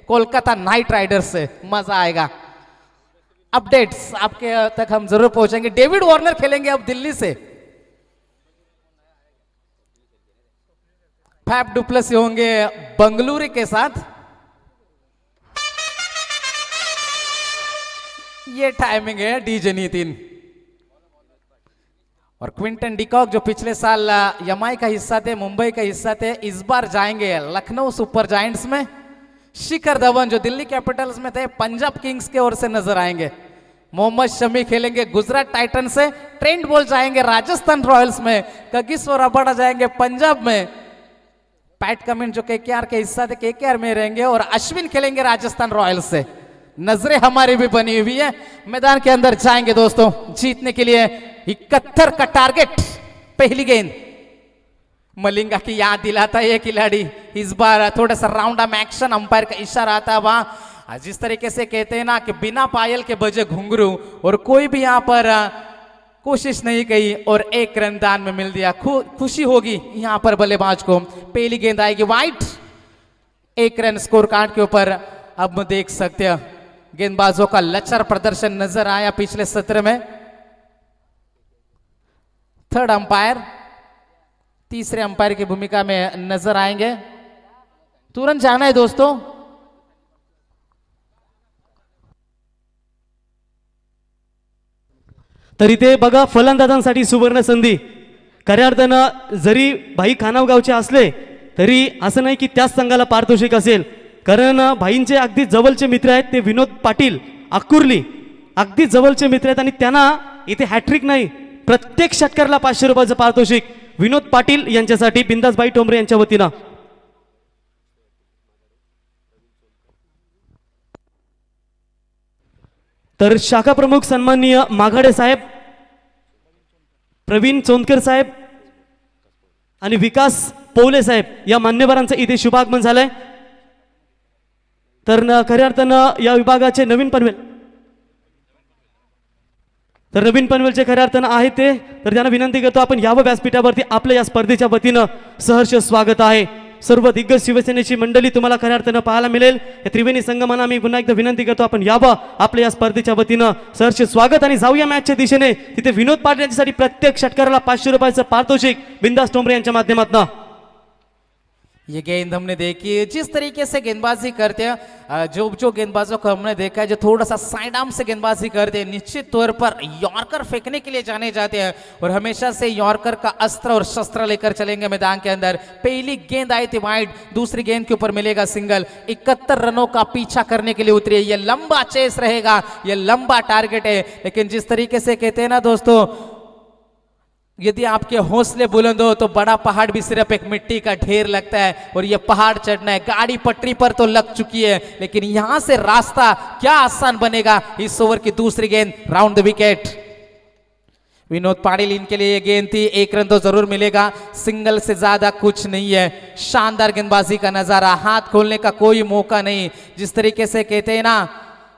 कोलकाता नाइट राइडर्स से. मजा आएगा. अपडेट्स आपके तक हम जरूर पहुंचेंगे. डेविड वार्नर खेलेंगे अब दिल्ली से. फैफ डुप्लेसी होंगे बंगलुरु के साथ. ये टाइमिंग है डीजे नितिन. और क्विंटन डिकॉक जो पिछले साल यमाई का हिस्सा थे, मुंबई का हिस्सा थे, इस बार जाएंगे लखनऊ सुपर जायंट्स में. शिखर धवन जो दिल्ली कैपिटल्स में थे पंजाब किंग्स के ओर से नजर आएंगे. मोहम्मद शमी खेलेंगे गुजरात टाइटन से. ट्रेंट बोल्ट जाएंगे राजस्थान रॉयल्स में. कगिसो रबाडा जाएंगे पंजाब में. पैट कमिंस जो केकेआर के हिस्सा थे केकेआर में रहेंगे. और अश्विन खेलेंगे राजस्थान रॉयल्स से. नजरें हमारी भी बनी हुई है. मैदान के अंदर जाएंगे दोस्तों जीतने के लिए. 71 का टारगेट. पहली गेंद मलिंगा की याद दिलाता है ये खिलाड़ी. इस बार थोड़ा सा राउंड ऑफ एक्शन अंपायर का इशारा आता है वहां. जिस तरीके से कहते हैं ना कि बिना पायल के बजे घुंघरू, और कोई भी यहाँ पर कोशिश नहीं की और एक रन दान में मिल दिया. खुशी होगी यहाँ पर बल्लेबाज को. पहली गेंद आएगी वाइट. 1 रन स्कोर कार्ड के ऊपर. अब देख सकते हैं गेंदबाजों का लचर प्रदर्शन नजर आया पिछले सत्र में. थर्ड अंपायर तीसरे अंपायर की भूमिका में नजर आएंगे। तुरंत जाना है दोस्तों। तर इथे बघा फलंदाजांसाठी सुवर्ण संधी. खऱ्या अर्थानं जरी भाई खानावगावचे असले तरी असं नाही की त्याच संघाला पारितोषिक असेल, कारण भाईंचे अगदी जवळचे मित्र आहेत ते विनोद पाटील आकुर्ली, अगदी जवळचे मित्र आहेत आणि त्यांना इथे हॅट्रिक नाही, प्रत्येक षटकाराला 500 रुपयाचं पारितोषिक विनोद पाटील यांच्यासाठी बिंदासबाई टोंबरे यांच्या वतीनं. तर शाखा प्रमुख सन्माननीय माघाडे साहेब, प्रवीण चोंदकर साहेब आणि विकास पौले साहेब या मान्यवरांचं इथे शुभागमन झालंय. तर खऱ्या अर्थानं या विभागाचे नवीन पनवेलचे खऱ्या अर्थानं आहे ते, तर त्यांना विनंती करतो आपण यावं व्यासपीठावरती. आपल्या या स्पर्धेच्या वतीनं सहर्ष स्वागत आहे. सर्व दिग्गज शिवसेनेची मंडळी तुम्हाला खऱ्या अर्थानं पाहायला मिळेल. या त्रिवेणी संगमांना मी पुन्हा एकदा विनंती करतो आपण यावं आपल्या या स्पर्धेच्या वतीनं. सहर्ष स्वागत आणि जाऊया मॅचच्या दिशेने. तिथे विनोद पाटील यांच्यासाठी प्रत्येक षटकाराला 500 रुपयाचं पारितोषिक बिंदास टोंबरे यांच्या माध्यमातून. ये गेंद हमने देखी, जिस तरीके से गेंदबाजी करते हैं, जो गेंदबाजों को हमने देखा है जो थोड़ा सा साइड आर्म से गेंदबाजी करते हैं, निश्चित तौर पर यॉर्कर फेंकने के लिए जाने जाते हैं और हमेशा से यॉर्कर का अस्त्र और शस्त्र लेकर चलेंगे मैदान के अंदर. पहली गेंद आई थी वाइड, दूसरी गेंद के ऊपर मिलेगा सिंगल. 71 रनों का पीछा करने के लिए उतरी है. ये लंबा चेस रहेगा, ये लंबा टारगेट है, लेकिन जिस तरीके से कहते हैं ना दोस्तों, यदि आपके हौसले बुलंद हो तो बड़ा पहाड़ भी सिर्फ एक मिट्टी का ढेर लगता है और ये पहाड़ चढ़ना है. गाड़ी पटरी पर तो लग चुकी है, लेकिन यहां से रास्ता क्या आसान बनेगा. इस ओवर की दूसरी गेंद राउंड द विकेट. विनोद पाटिल इनके लिए ये गेंद थी. 1 रन तो जरूर मिलेगा, सिंगल से ज्यादा कुछ नहीं है. शानदार गेंदबाजी का नजारा, हाथ खोलने का कोई मौका नहीं. जिस तरीके से कहते हैं ना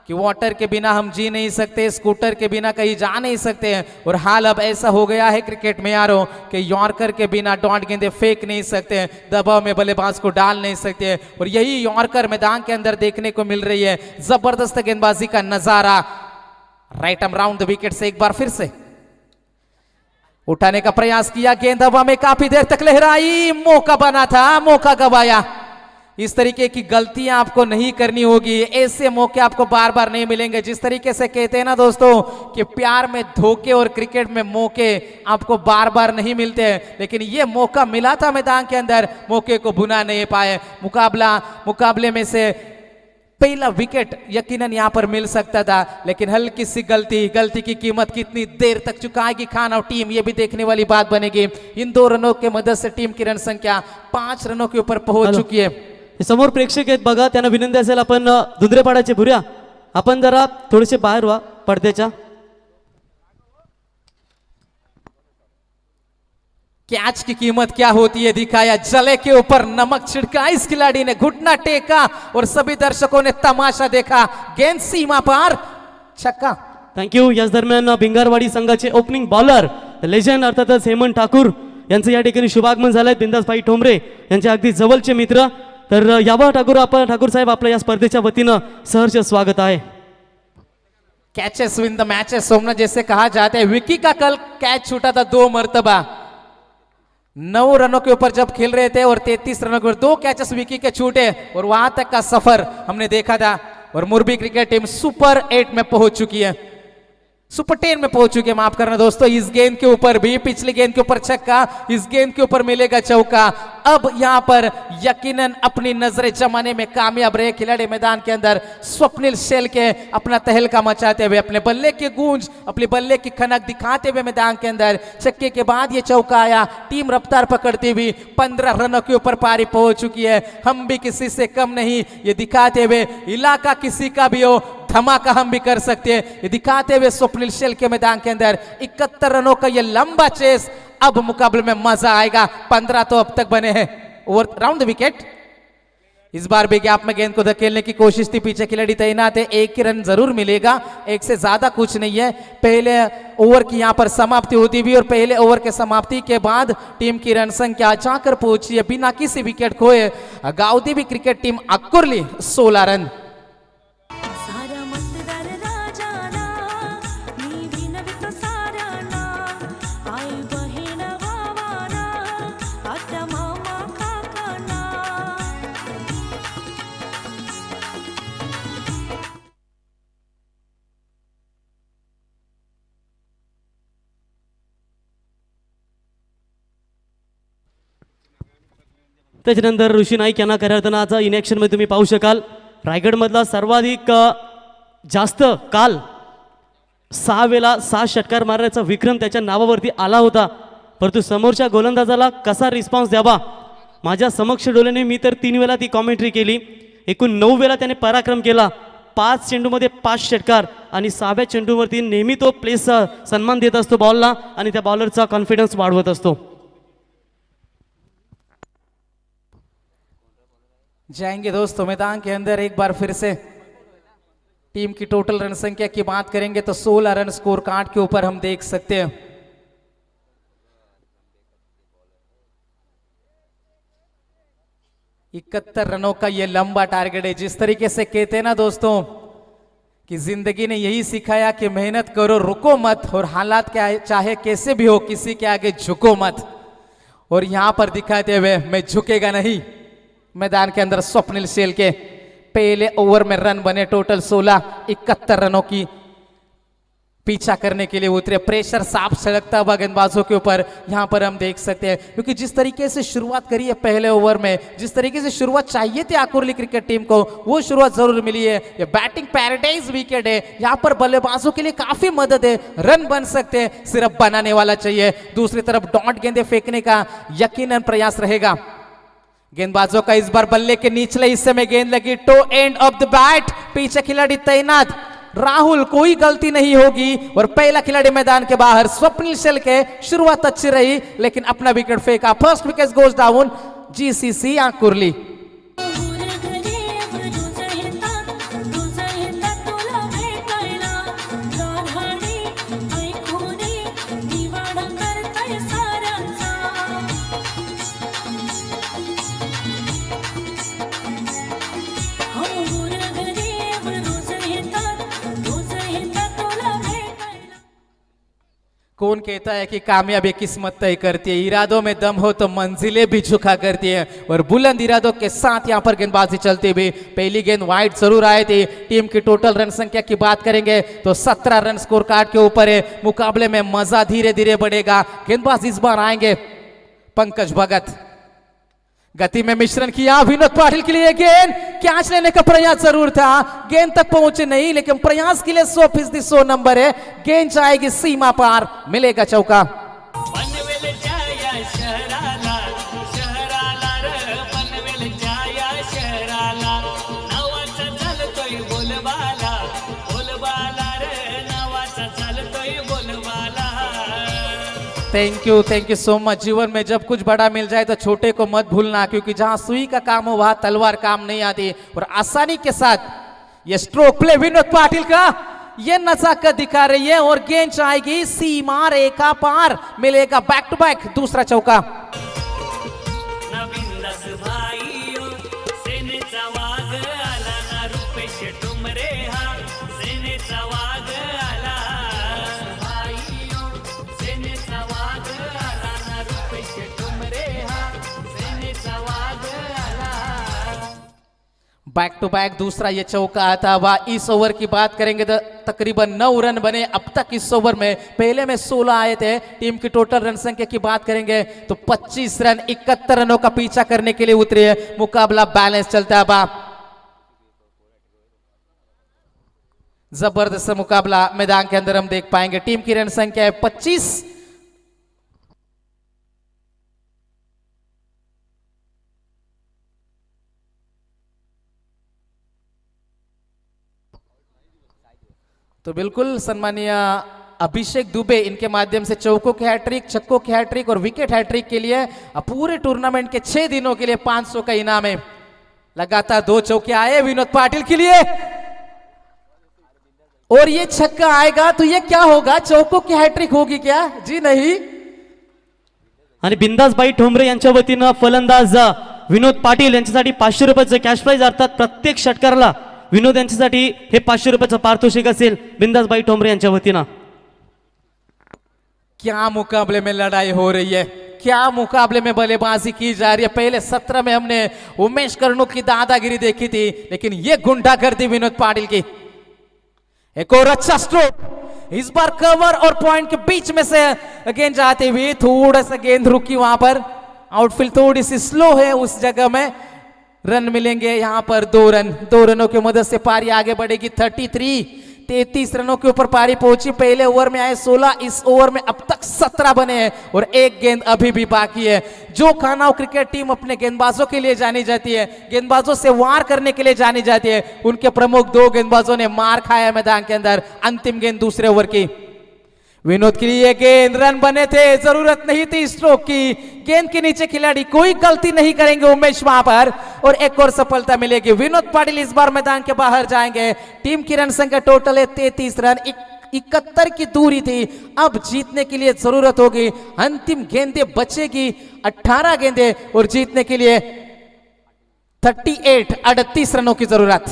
कि वाटर के बिना हम जी नहीं सकते, स्कूटर के बिना कहीं जा नहीं सकते हैं, और हाल अब ऐसा हो गया है क्रिकेट में यारों कि यॉर्कर के बिना डॉट गेंदे फेंक नहीं सकते हैं, दबाव में बल्लेबाज को डाल नहीं सकते हैं, और यही यॉर्कर मैदान के अंदर देखने को मिल रही है. जबरदस्त गेंदबाजी का नजारा. Right arm round the wicket से एक बार फिर से उठाने का प्रयास किया, गेंद हवा में काफी देर तक लहराई, मौका बना था, मौका गवाया. इस तरीके की गलतियां आपको नहीं करनी होगी, ऐसे मौके आपको बार बार नहीं मिलेंगे. जिस तरीके से कहते हैं ना दोस्तों कि प्यार में धोखे और क्रिकेट में मौके आपको बार बार नहीं मिलते हैं, लेकिन ये मौका मिला था मैदान के अंदर, मौके को भुना नहीं पाए. मुकाबले में से पहला विकेट यकीनन यहां पर मिल सकता था, लेकिन हल्की सी गलती की कीमत कितनी देर तक चुकाएगी खान और टीम, ये भी देखने वाली बात बनेगी. इन 2 रनों के मदद से टीम की रन संख्या 5 रनों के ऊपर पहुंच चुकी है. समोर प्रेक्षक आहेत बघा, त्यांना विनंती असेल आपण धुंद्रेपाडाचे भुऱ्या आपण जरा थोडेसे बाहेर व्हा पडद्याच्या. कैच की कीमत क्या होती है दिखाया, जले के ऊपर नमक छिड़का, इस खिलाड़ी ने घुटना टेका और सभी दर्शकों ने तमाशा देखा. गेंद सीमा पार, छक्का. थँक्यू. याच दरम्यान भिंगारवाडी संघाचे ओपनिंग बॉलर लेजंड अर्थातच हेमंत ठाकूर यांचं या ठिकाणी शुभागमन झालंय. बिंदासबाई ठोंबरे यांचे अगदी जवळचे मित्र. तर यावं ठाकूर साहेब आपल्या या स्पर्धेच्या वतीनं सहर्ष स्वागत आहे. Catches win the matches Somnath, जैसे कहा जाता है. विकी का कल कैच छूटा था 2 मर्तबा. 9 रनों के ऊपर जब खेल रहे थे और 33 रनों के ऊपर 2 कैचेस विकी के छूटे और वहां तक का सफर हमने देखा था. और मुरबी क्रिकेट टीम सुपर 8 में पहुंच चुकी है, सुपर 10 में पहुंच चुके हैं, माफ करना दोस्तों. इस गेंद के ऊपर भी, पिछली गेंद के ऊपर छक्का, इस गेंद के ऊपर मिलेगा चौका. अब यहां पर यकीनन अपनी नजरें जमाने में कामयाब रहे खिलाड़ी मैदान के अंदर. स्वप्निल शेल के अपना तहलका मचाते हुए, अपने बल्ले की गूंज, अपने बल्ले की खनक दिखाते हुए मैदान के अंदर. छक्के के बाद ये चौका आया. टीम रफ्तार पकड़ती हुई 15 रनों के ऊपर पारी पहुंच चुकी है. हम भी किसी से कम नहीं, ये दिखाते हुए इलाका किसी का भी हो, धमाका हम भी कर सकते हैं, ये दिखाते हुए स्वप्निल शेल के मैदान के अंदर 71 रनों का ये लंबा चेस. अब मुकाबले में मजा आएगा. 15 तो अब तक बने हैं. Over round the wicket. इस बार भी गैप में गेंद को धकेलने की कोशिश थी, पीछे खिलाड़ी तैनात है. 1 ही रन जरूर मिलेगा, 1 से ज्यादा कुछ नहीं है. पहले ओवर की यहां पर समाप्ति होती हुई और पहले ओवर के समाप्ति के बाद टीम की रन संख्या जाकर पहुंची है बिना किसी विकेट खोए. Gaondevi cricket team Akurli 16 run. सारा मतदार राजाना मी विनवितो साराना आई बहे त्याच्यानंतर ऋषी नाईक यांना खऱ्या अर्थानं आज इन ॲक्शनमध्ये तुम्ही पाहू शकाल. रायगडमधला सर्वाधिक जास्त काल 6 वेळा 6 षटकार मारण्याचा विक्रम त्याच्या नावावरती आला होता. परंतु समोरच्या गोलंदाजाला कसा रिस्पॉन्स द्यावा माझ्या समक्ष डोळ्याने मी तर 3 वेळा ती कॉमेंट्री केली. एकूण 9 वेळा त्याने पराक्रम केला. 5 चेंडूमध्ये 5 षटकार आणि 6व्या चेंडूवरती नेहमी तो प्लेस सन्मान देत असतो बॉलला आणि त्या बॉलरचा कॉन्फिडन्स वाढवत असतो. जाएंगे दोस्तों मैदान के अंदर एक बार फिर से टीम की टोटल रन संख्या की बात करेंगे तो 16 रन स्कोर कार्ड के ऊपर हम देख सकते हैं. 71 रनों का ये लंबा टारगेट है. जिस तरीके से कहते हैं ना दोस्तों कि जिंदगी ने यही सिखाया कि मेहनत करो रुको मत और हालात क्या चाहे कैसे भी हो किसी के आगे झुको मत. और यहां पर दिखाते हुए मैं झुकेगा नहीं. मैदान के अंदर स्वप्निल शेल के पहले ओवर में रन बने टोटल 16. 71 रनों की पीछा करने के लिए उतरे. प्रेशर साफ सड़कता हुआ गेंदबाजों के ऊपर यहां पर हम देख सकते हैं. क्योंकि जिस तरीके से शुरुआत करी है पहले ओवर में जिस तरीके से शुरुआत चाहिए थी आकुर्ली क्रिकेट टीम को वो शुरुआत जरूर मिली है. ये बैटिंग पैराडाइज विकेट है. यहां पर बल्लेबाजों के लिए काफी मदद है. रन बन सकते हैं सिर्फ बनाने वाला चाहिए. दूसरी तरफ डॉट गेंदे फेंकने का यकीनन प्रयास रहेगा. गेंदबाजों का इस बार बल्ले के निचले हिस्से में गेंद लगी. टो एंड ऑफ द बैट. पीछे खिलाड़ी तैनात. राहुल कोई गलती नहीं होगी और पहला खिलाड़ी मैदान के बाहर. स्वप्निल शेल के शुरुआत अच्छी रही लेकिन अपना विकेट फेंका. First wicket goes down GCC Akurli. कौन कहता है कि कामयाबी किस्मत तय करती है. इरादों में दम हो तो मंजिलें भी झुका करती है. और बुलंद इरादों के साथ यहां पर गेंदबाजी चलती हुई. पहली गेंद वाइड जरूर आई थी. टीम की टोटल रन संख्या की बात करेंगे तो 17 रन स्कोर कार्ड के ऊपर है. मुकाबले में मजा धीरे धीरे बढ़ेगा. गेंदबाज इस बार आएंगे पंकज भगत. गति में मिश्रण किया. विनोद पाटिल के लिए गेंद कैच लेने का प्रयास जरूर था. गेंद तक पहुंचे नहीं लेकिन प्रयास के लिए 100% 100 नंबर है. गेंद जाएगी सीमा पार. मिलेगा चौका. पनवेल जाया शहराला शहराला रे पनवेल जाया शहराला नावाचा चालतोय बोलबाला बोलबाला रे नावाचा चालतोय बोलबाला. Thank you so much. जीवन में जब कुछ बड़ा मिल जाए तो छोटे को मत भूलना क्योंकि जहां सुई का काम हो वहां तलवार काम नहीं आती. और आसानी के साथ ये स्ट्रोक प्ले विनोद पाटिल का ये नजाकत दिखा रही है और गेंद आएगी सीमा रेखा पार. मिलेगा बैक टू बैक दूसरा चौका. नवीन दास भाईयो सेनेचा वाघ आला ना रुपेश टुमरे हा सेनेचा वाघ आला भाईयो सेनेचा वाघ आला ना रुपेश टुमरे हा सेनेचा वाघ आला. बैक टू बैक दूसरा ये चौका आता हुआ. इस ओवर की बात करेंगे तो तकरीबन 9 रन बने अब तक इस ओवर में. पहले में 16 आए थे. टीम की टोटल रन संख्या की बात करेंगे तो 25 रन 71 रनों का पीछा करने के लिए उतरे है. मुकाबला बैलेंस चलता है. जबरदस्त मुकाबला मैदान के अंदर हम देख पाएंगे. टीम की रन संख्या है 25. तो बिल्कुल सम्मानीय अभिषेक दुबे इनके माध्यम से चौकों की हैट्रिक छक्कों की हैट्रिक और विकेट हैट्रिक के लिए पूरे टूर्नामेंट के 6 दिनों के लिए 500 का इनाम है. लगातार 2 चौके आए विनोद पाटिल के लिए और ये छक्का आएगा तो ये क्या होगा. चौकों की हैट्रिक होगी क्या. जी नहीं. आणि बिंदासबाई ठोंबरे यांच्या वतीनं फलंदाज विनोद पाटील यांच्यासाठी 500 रुपयाचं कॅश प्राइज अर्थात प्रत्येक षटकाराला विनोद यांच्यासाठी हे 500 रुपयाचं पारितोषिक असेल बिंदासबाई ठोंबरे यांच्या वतीनं. क्या मुकाबले में लड़ाई हो रही है. क्या मुकाबले में बल्लेबाजी की जा रही है. पहले 17 में हमने उमेश कर्णुक की दादागिरी देखी थी लेकिन ये गुंडागर्दी विनोद पाटिल की. एक और अच्छा स्ट्रोक. इस बार कवर और पॉइंट के बीच में से गेंद जाते हुए थोड़ा सा गेंद रुकी वहां पर आउटफील्ड थोड़ी सी स्लो है, उस जगह में रन मिलेंगे। यहाँ पर 2 रन, 2 रनों की मदद से पारी आगे बढ़ेगी। 33 रनों के ऊपर पारी पहुंची। पहले ओवर में आए 16, इस ओवर में अब तक 17 बने हैं और 1 गेंद अभी भी बाकी है। जो खानाव क्रिकेट टीम अपने गेंदबाजों के लिए जानी जाती है, गेंदबाजों से वार करने के लिए जानी जाती है, उनके प्रमुख 2 गेंदबाजों ने मार खाया मैदान के अंदर। अंतिम गेंद दूसरे ओवर की, विनोद के लिए गेंद, रन बने थे, जरूरत नहीं थी स्ट्रोक की। गेंद के नीचे खिलाड़ी कोई गलती नहीं करेंगे उमेश वहां पर, और एक और सफलता मिलेगी। विनोद पाटिल इस बार मैदान के बाहर जाएंगे। टीम की रन संख्या टोटल है 33 रन, 71 की दूरी थी। अब जीतने के लिए जरूरत होगी, अंतिम गेंदें बचेगी 18 गेंदें, और जीतने के लिए 38 रनों की जरूरत।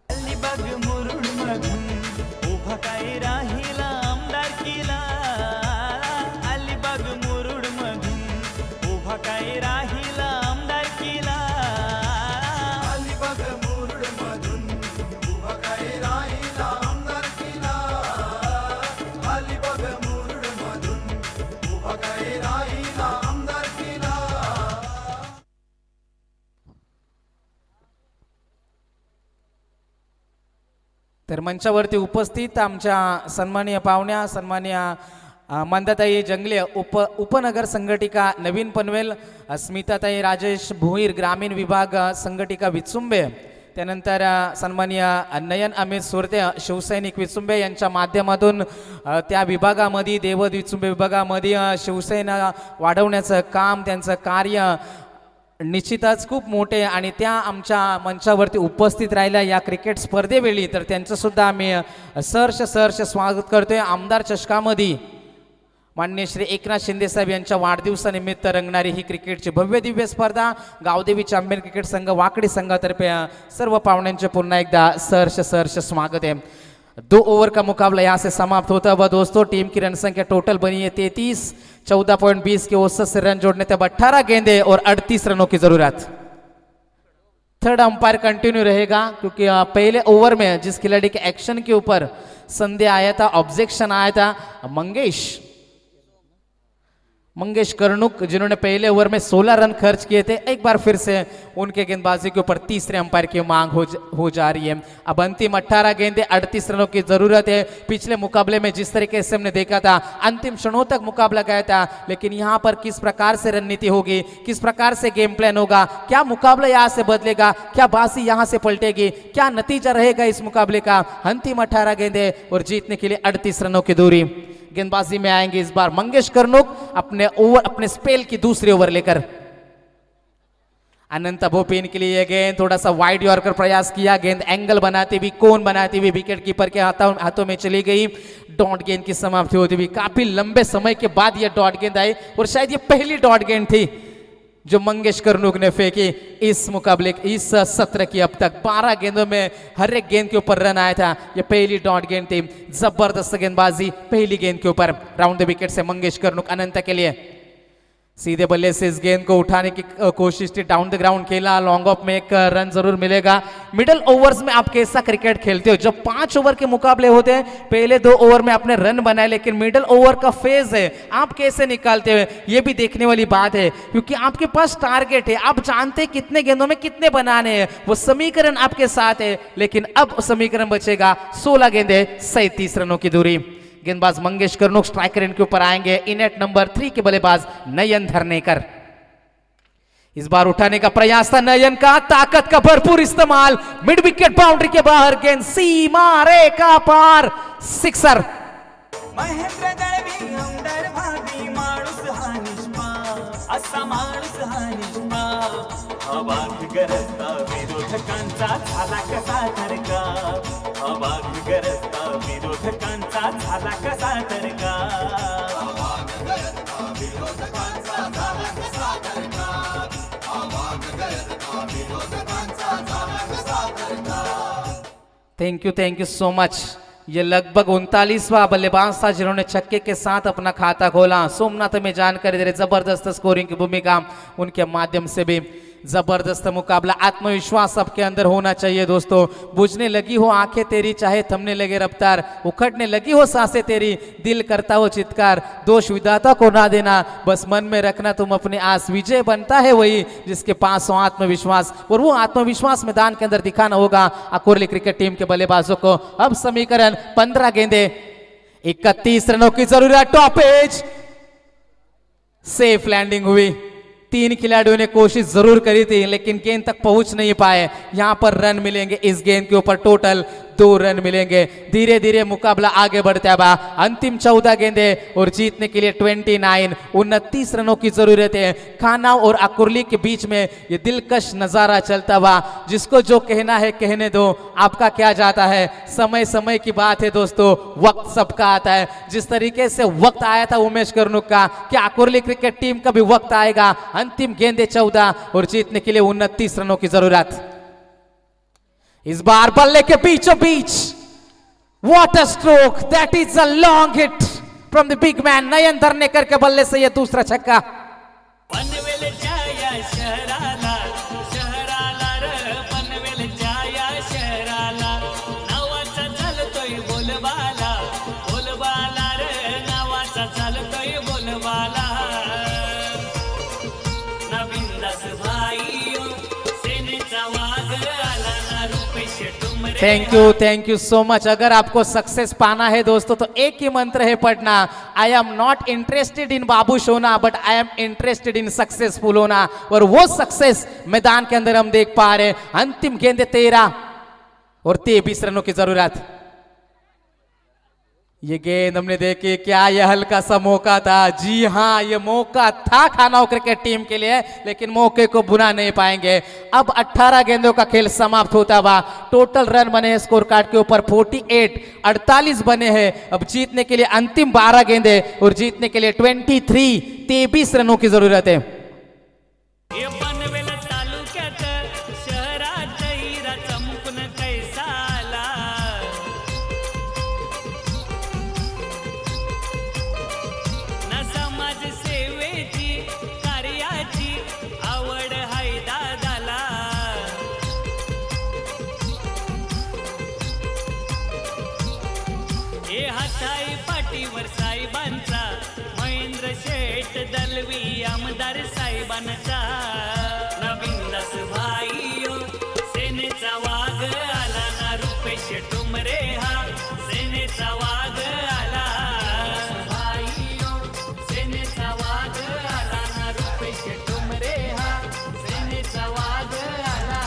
अलिबाग मुरुड मधून उभा काय राहिला आमदारकीला, अलिबाग मुरुड मधून उभा काय राहिला आमदारकीला, अलिबाग मुरुड मधून उभा काय राहिला आमदारकीला, अलिबाग मुरुड मधून उभा काय राहिला आमदारकीला। तर मंचावरती उपस्थित आमच्या सन्माननीय पाहुण्या, सन्माननीय मंदाताई जंगले, उपनगर संघटिका नवीन पनवेल, स्मिताताई राजेश भोईर ग्रामीण विभाग संघटिका विचुंबे, त्यानंतर सन्माननीय नयन अमित सुरते शिवसैनिक विचुंबे यांच्या माध्यमातून त्या विभागामध्ये, देवद विचुंबे विभागामध्ये शिवसेना वाढवण्याचं काम, त्यांचं कार्य निश्चितच खूप मोठे, आणि त्या आमच्या मंचावरती उपस्थित राहिल्या या क्रिकेट स्पर्धेवेळी, तर त्यांचं सुद्धा आम्ही सहर्ष स्वागत करतोय। आमदार चषकामध्ये माननीय श्री एकनाथ शिंदे साहेब यांच्या वाढदिवसानिमित्त रंगणारी ही क्रिकेटची भव्य दिव्य स्पर्धा गावदेवी चॅम्पियन क्रिकेट संघ वाकडी संघातर्फे सर्व पाहुण्यांचे पुन्हा एकदा सहर्ष स्वागत है। 2 ओवर का मुकाबला यहाँ से समाप्त होता है दोस्तों। टीम की रन संख्या टोटल बनी है 33, 14.20 के औसत से रन जोड़ने तब 18 गेंदे और 38 रनों की जरूरत। थर्ड अंपायर कंटिन्यू रहेगा, क्योंकि पहले ओवर में जिस खिलाड़ी के एक्शन के ऊपर संदेह आया था, ऑब्जेक्शन आया था, मंगेश कर्णुक, जिन्होंने पहले ओवर में 16 रन खर्च किए थे, एक बार फिर से उनके गेंदबाजी के ऊपर तीसरे अंपायर की मांग हो जा रही है। अब अंतिम 18 गेंदे 38 रनों की जरूरत है। पिछले मुकाबले में जिस तरीके से हमने देखा था, अंतिम क्षणों तक मुकाबला गया था, लेकिन यहाँ पर किस प्रकार से रणनीति होगी, किस प्रकार से गेम प्लान होगा, क्या मुकाबला यहाँ से बदलेगा, क्या बाजी यहाँ से पलटेगी, क्या नतीजा रहेगा इस मुकाबले का। अंतिम 18 गेंदे और जीतने के लिए 38 रनों की दूरी। गेंदबाजी में आएंगे इस बार मंगेश कर्णुक अपने स्पेल की दूसरी ओवर लेकर। अनंत भोपिन के लिए गेंद, थोड़ा सा वाइड यॉर्कर प्रयास किया, गेंद एंगल बनाती हुई, कोन बनाती हुई विकेट कीपर के हाथों में चली गई। डॉट गेंद की समाप्ति होती हुई, काफी लंबे समय के बाद यह डॉट गेंद आई, और शायद ये पहली डॉट गेंद थी जो मंगेश कर्णुक ने फेंकी इस मुकाबले, इस सत्र की। अब तक 12 गेंदों में हर एक गेंद के ऊपर रन आया था, ये पहली डॉट गेंद थी। जबरदस्त गेंदबाजी पहली गेंद के ऊपर, राउंड द विकेट से मंगेश कर्णुक। अनंत के लिए सीधे बल्ले से इस गेंद को उठाने की कोशिश थी, डाउन द ग्राउंड खेला, लॉन्ग ऑफ में एक रन जरूर मिलेगा। मिडिल ओवर्स में आप कैसा क्रिकेट खेलते हो? जब 5 ओवर के मुकाबले होते हैं, पहले 2 ओवर में आपने रन बनाए, लेकिन मिडिल ओवर का फेज है, आप कैसे निकालते हो, ये भी देखने वाली बात है, क्योंकि आपके पास टारगेट है, आप जानते हैं कितने गेंदों में कितने बनाने हैं, वो समीकरण आपके साथ है। लेकिन अब समीकरण बचेगा 16 गेंदे 37 रनों की दूरी। गेंदबाज मंगेश कर्णुक, स्ट्राइकर इनके ऊपर आएंगे। इनेट नंबर 3 के बल्लेबाज नयन धरनेकर। इस बार उठाने का प्रयास था नयन का, ताकत का भरपूर इस्तेमाल, मिड विकेट बाउंड्री के बाहर, गेंद सीमा रेखा पार, सिक्सर। महेंद्र दळवी आमदार भावी, माणूस हा निष्पा, असा माणूस हा निष्पा, अबाध गरजता विरोधकांचा झाला कसा तरका, अबाध गरजता विरोधकांचा झाला कसा तरका, अबाध गरजता विरोधकांचा झाला कसा तरका, अबाध गरजता विरोधकांचा झाला कसा तरका। Thank you so much. ये लगभग 39वां बल्लेबाज था जिन्होंने छक्के के साथ अपना खाता खोला। सोमनाथ में जानकारी दे रहे, जबरदस्त स्कोरिंग की भूमिका उनके माध्यम से भी। जबरदस्त मुकाबला, आत्मविश्वास सबके अंदर होना चाहिए दोस्तों। बुझने लगी हो आंखें तेरी, चाहे थमने लगे रफ्तार, उखड़ने लगी हो सांसें तेरी, दिल करता हो चित्कार, दोष विधाता को ना देना, बस मन में रखना तुम अपने आस। विजय बनता है वही जिसके पास हो आत्मविश्वास, और वो आत्मविश्वास मैदान के अंदर दिखाना होगा अकोरली क्रिकेट टीम के बल्लेबाजों को। अब समीकरण 15 गेंदे, 31 रनों की जरूरत। टॉप एज, सेफ लैंडिंग हुई। 3 खिलाड़ियों ने कोशिश जरूर करी थी लेकिन गेंद तक पहुंच नहीं पाए। यहां पर रन मिलेंगे इस गेंद के ऊपर, टोटल 2 रन मिलेंगे। धीरे धीरे मुकाबला आगे बढ़ता है बा। अंतिम 14 गेंदे और जीतने के लिए 29 रनों की जरूरत है। खाना और अकुरली के बीच में ये दिलकश नजारा चलता हुआ, जिसको जो कहना है कहने दो, आपका क्या जाता है। समय समय की बात है दोस्तों, वक्त सबका आता है। जिस तरीके से वक्त आया था उमेश कर्णुक का, क्या अकुरली क्रिकेट टीम का भी वक्त आएगा। अंतिम गेंदे 14 और जीतने के लिए 29 रनों की जरूरत। इस बार बल्ले के बीचों बीच, what a stroke, that is a long hit from the big man. Nayan Dharnekar के बल्ले से यह दूसरा छक्का। पनवेल जाया शहराला, शहराला रे पनवेल जाया शहराला, नावाचा चालतोय बोलबाला, बोलबाला रे नावाचा चालतोय बोलबाला। नवीन दास भाई सेनेचा वाघ आला ना, Rupesh Tumre. Thank you so much. अगर आपको सक्सेस पाना है दोस्तों तो एक ही मंत्र है पढ़ना, I am not interested in बाबूश होना but I am interested in successful होना। और वो सक्सेस मैदान के अंदर हम देख पा रहे हैं। अंतिम गेंदे 13 और 23 रनों की जरूरत। ये गेंद हमने देखी, क्या यह हल्का सा मौका था। जी हाँ, ये मौका था खानाओ क्रिकेट टीम के लिए, लेकिन मौके को भुना नहीं पाएंगे। अब 18 गेंदों का खेल समाप्त होता हुआ। टोटल रन बने हैं स्कोर कार्ड के ऊपर 48, 48 बने हैं। अब जीतने के लिए अंतिम 12 गेंदे और जीतने के लिए 23 रनों की जरूरत है। हे पनवेल तालुक्यात शहरात हिरा चमकून कैसा आला, ना समाज सेवेची कार्याची आवड हाय दादाला। हे हाताई पाठीवर साहेबांचा, महेंद्र शेठ दलवी आमदार साहेबांचा। नवीन दास भाई सेनेचा वाघ आला ना, रुपेश टुमरे हा सेनेचा वाघ आला। भाई सेनेचा वाघ आला ना, रुपेश टुमरे हा सेनेचा वाघ आला।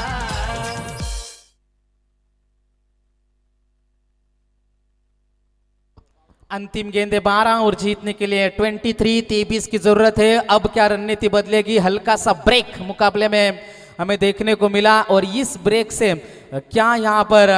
अंतिम गेंदे 12 और जीतने के लिए 23 की जरूरत है। अब क्या रणनीति बदलेगी, हल्का सा ब्रेक मुकाबले में हमें देखने को मिला, और इस ब्रेक से क्या यहां पर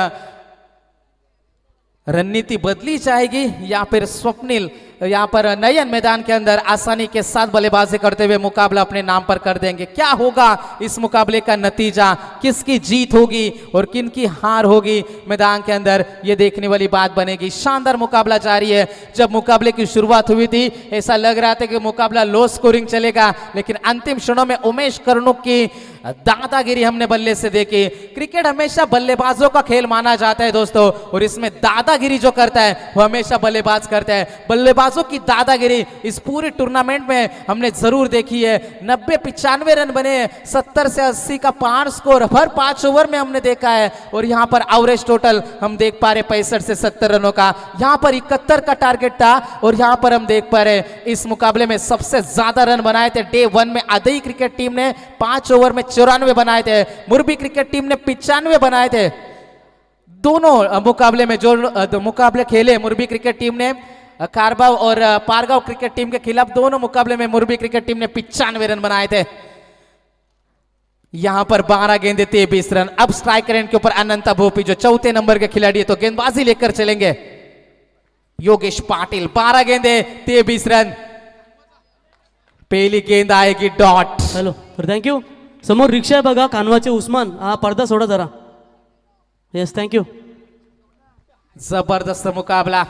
रणनीति बदली जाएगी या फिर स्वप्निल यहाँ पर नयन मैदान के अंदर आसानी के साथ बल्लेबाजी करते हुए मुकाबला अपने नाम पर कर देंगे। क्या होगा इस मुकाबले का नतीजा, किसकी जीत होगी और किन की हार होगी मैदान के अंदर, ये देखने वाली बात बनेगी। शानदार मुकाबला जारी है। जब मुकाबले की शुरुआत हुई थी ऐसा लग रहा था कि मुकाबला लो स्कोरिंग चलेगा, लेकिन अंतिम क्षणों में उमेश कर्णुक की दादागिरी हमने बल्ले से देखी। क्रिकेट हमेशा बल्लेबाजों का खेल माना जाता है दोस्तों, और इसमें दादागिरी जो करता है वो हमेशा बल्लेबाज करता है। बल्लेबाजों की दादागिरी इस पूरे टूर्नामेंट में हमने जरूर देखी है। 90-95 रन बने, 70 से 80 का 5 स्कोर हर 5 ओवर में हमने देखा है, और यहाँ पर एवरेज टोटल हम देख पा रहे 65 से 70 रनों का। यहाँ पर 71 का टारगेट था, और यहाँ पर हम देख पा रहे इस मुकाबले में सबसे ज्यादा रन बनाए थे डे 1 में अदई क्रिकेट टीम ने 5 ओवर में 94 बनाए थे। मुरबी क्रिकेट टीम ने 95 बनाए थे। दोनों मुकाबले में जो मुकाबले खेले मुरबी क्रिकेट टीम ने कारबाव और पारगांव क्रिकेट टीम के खिलाफ, दोनों मुकाबले में मुरबी क्रिकेट टीम ने 95 रन बनाए थे। यहां पर 12 गेंदे 23 रन। अब स्ट्राइक रेंज के ऊपर अनंता भोपी जो चौथे नंबर के खिलाड़ी है, तो गेंदबाजी लेकर चलेंगे योगेश पाटिल। 12 गेंदे 23 रन। पहली गेंद आएगी डॉट। हॅलो तर थँक्यू. समोर रिक्षा आहे बघा, कानवाचे उस्मान. हा पडदा सोडा जरा. Yes thank you. जबरदस्त मुकाबला।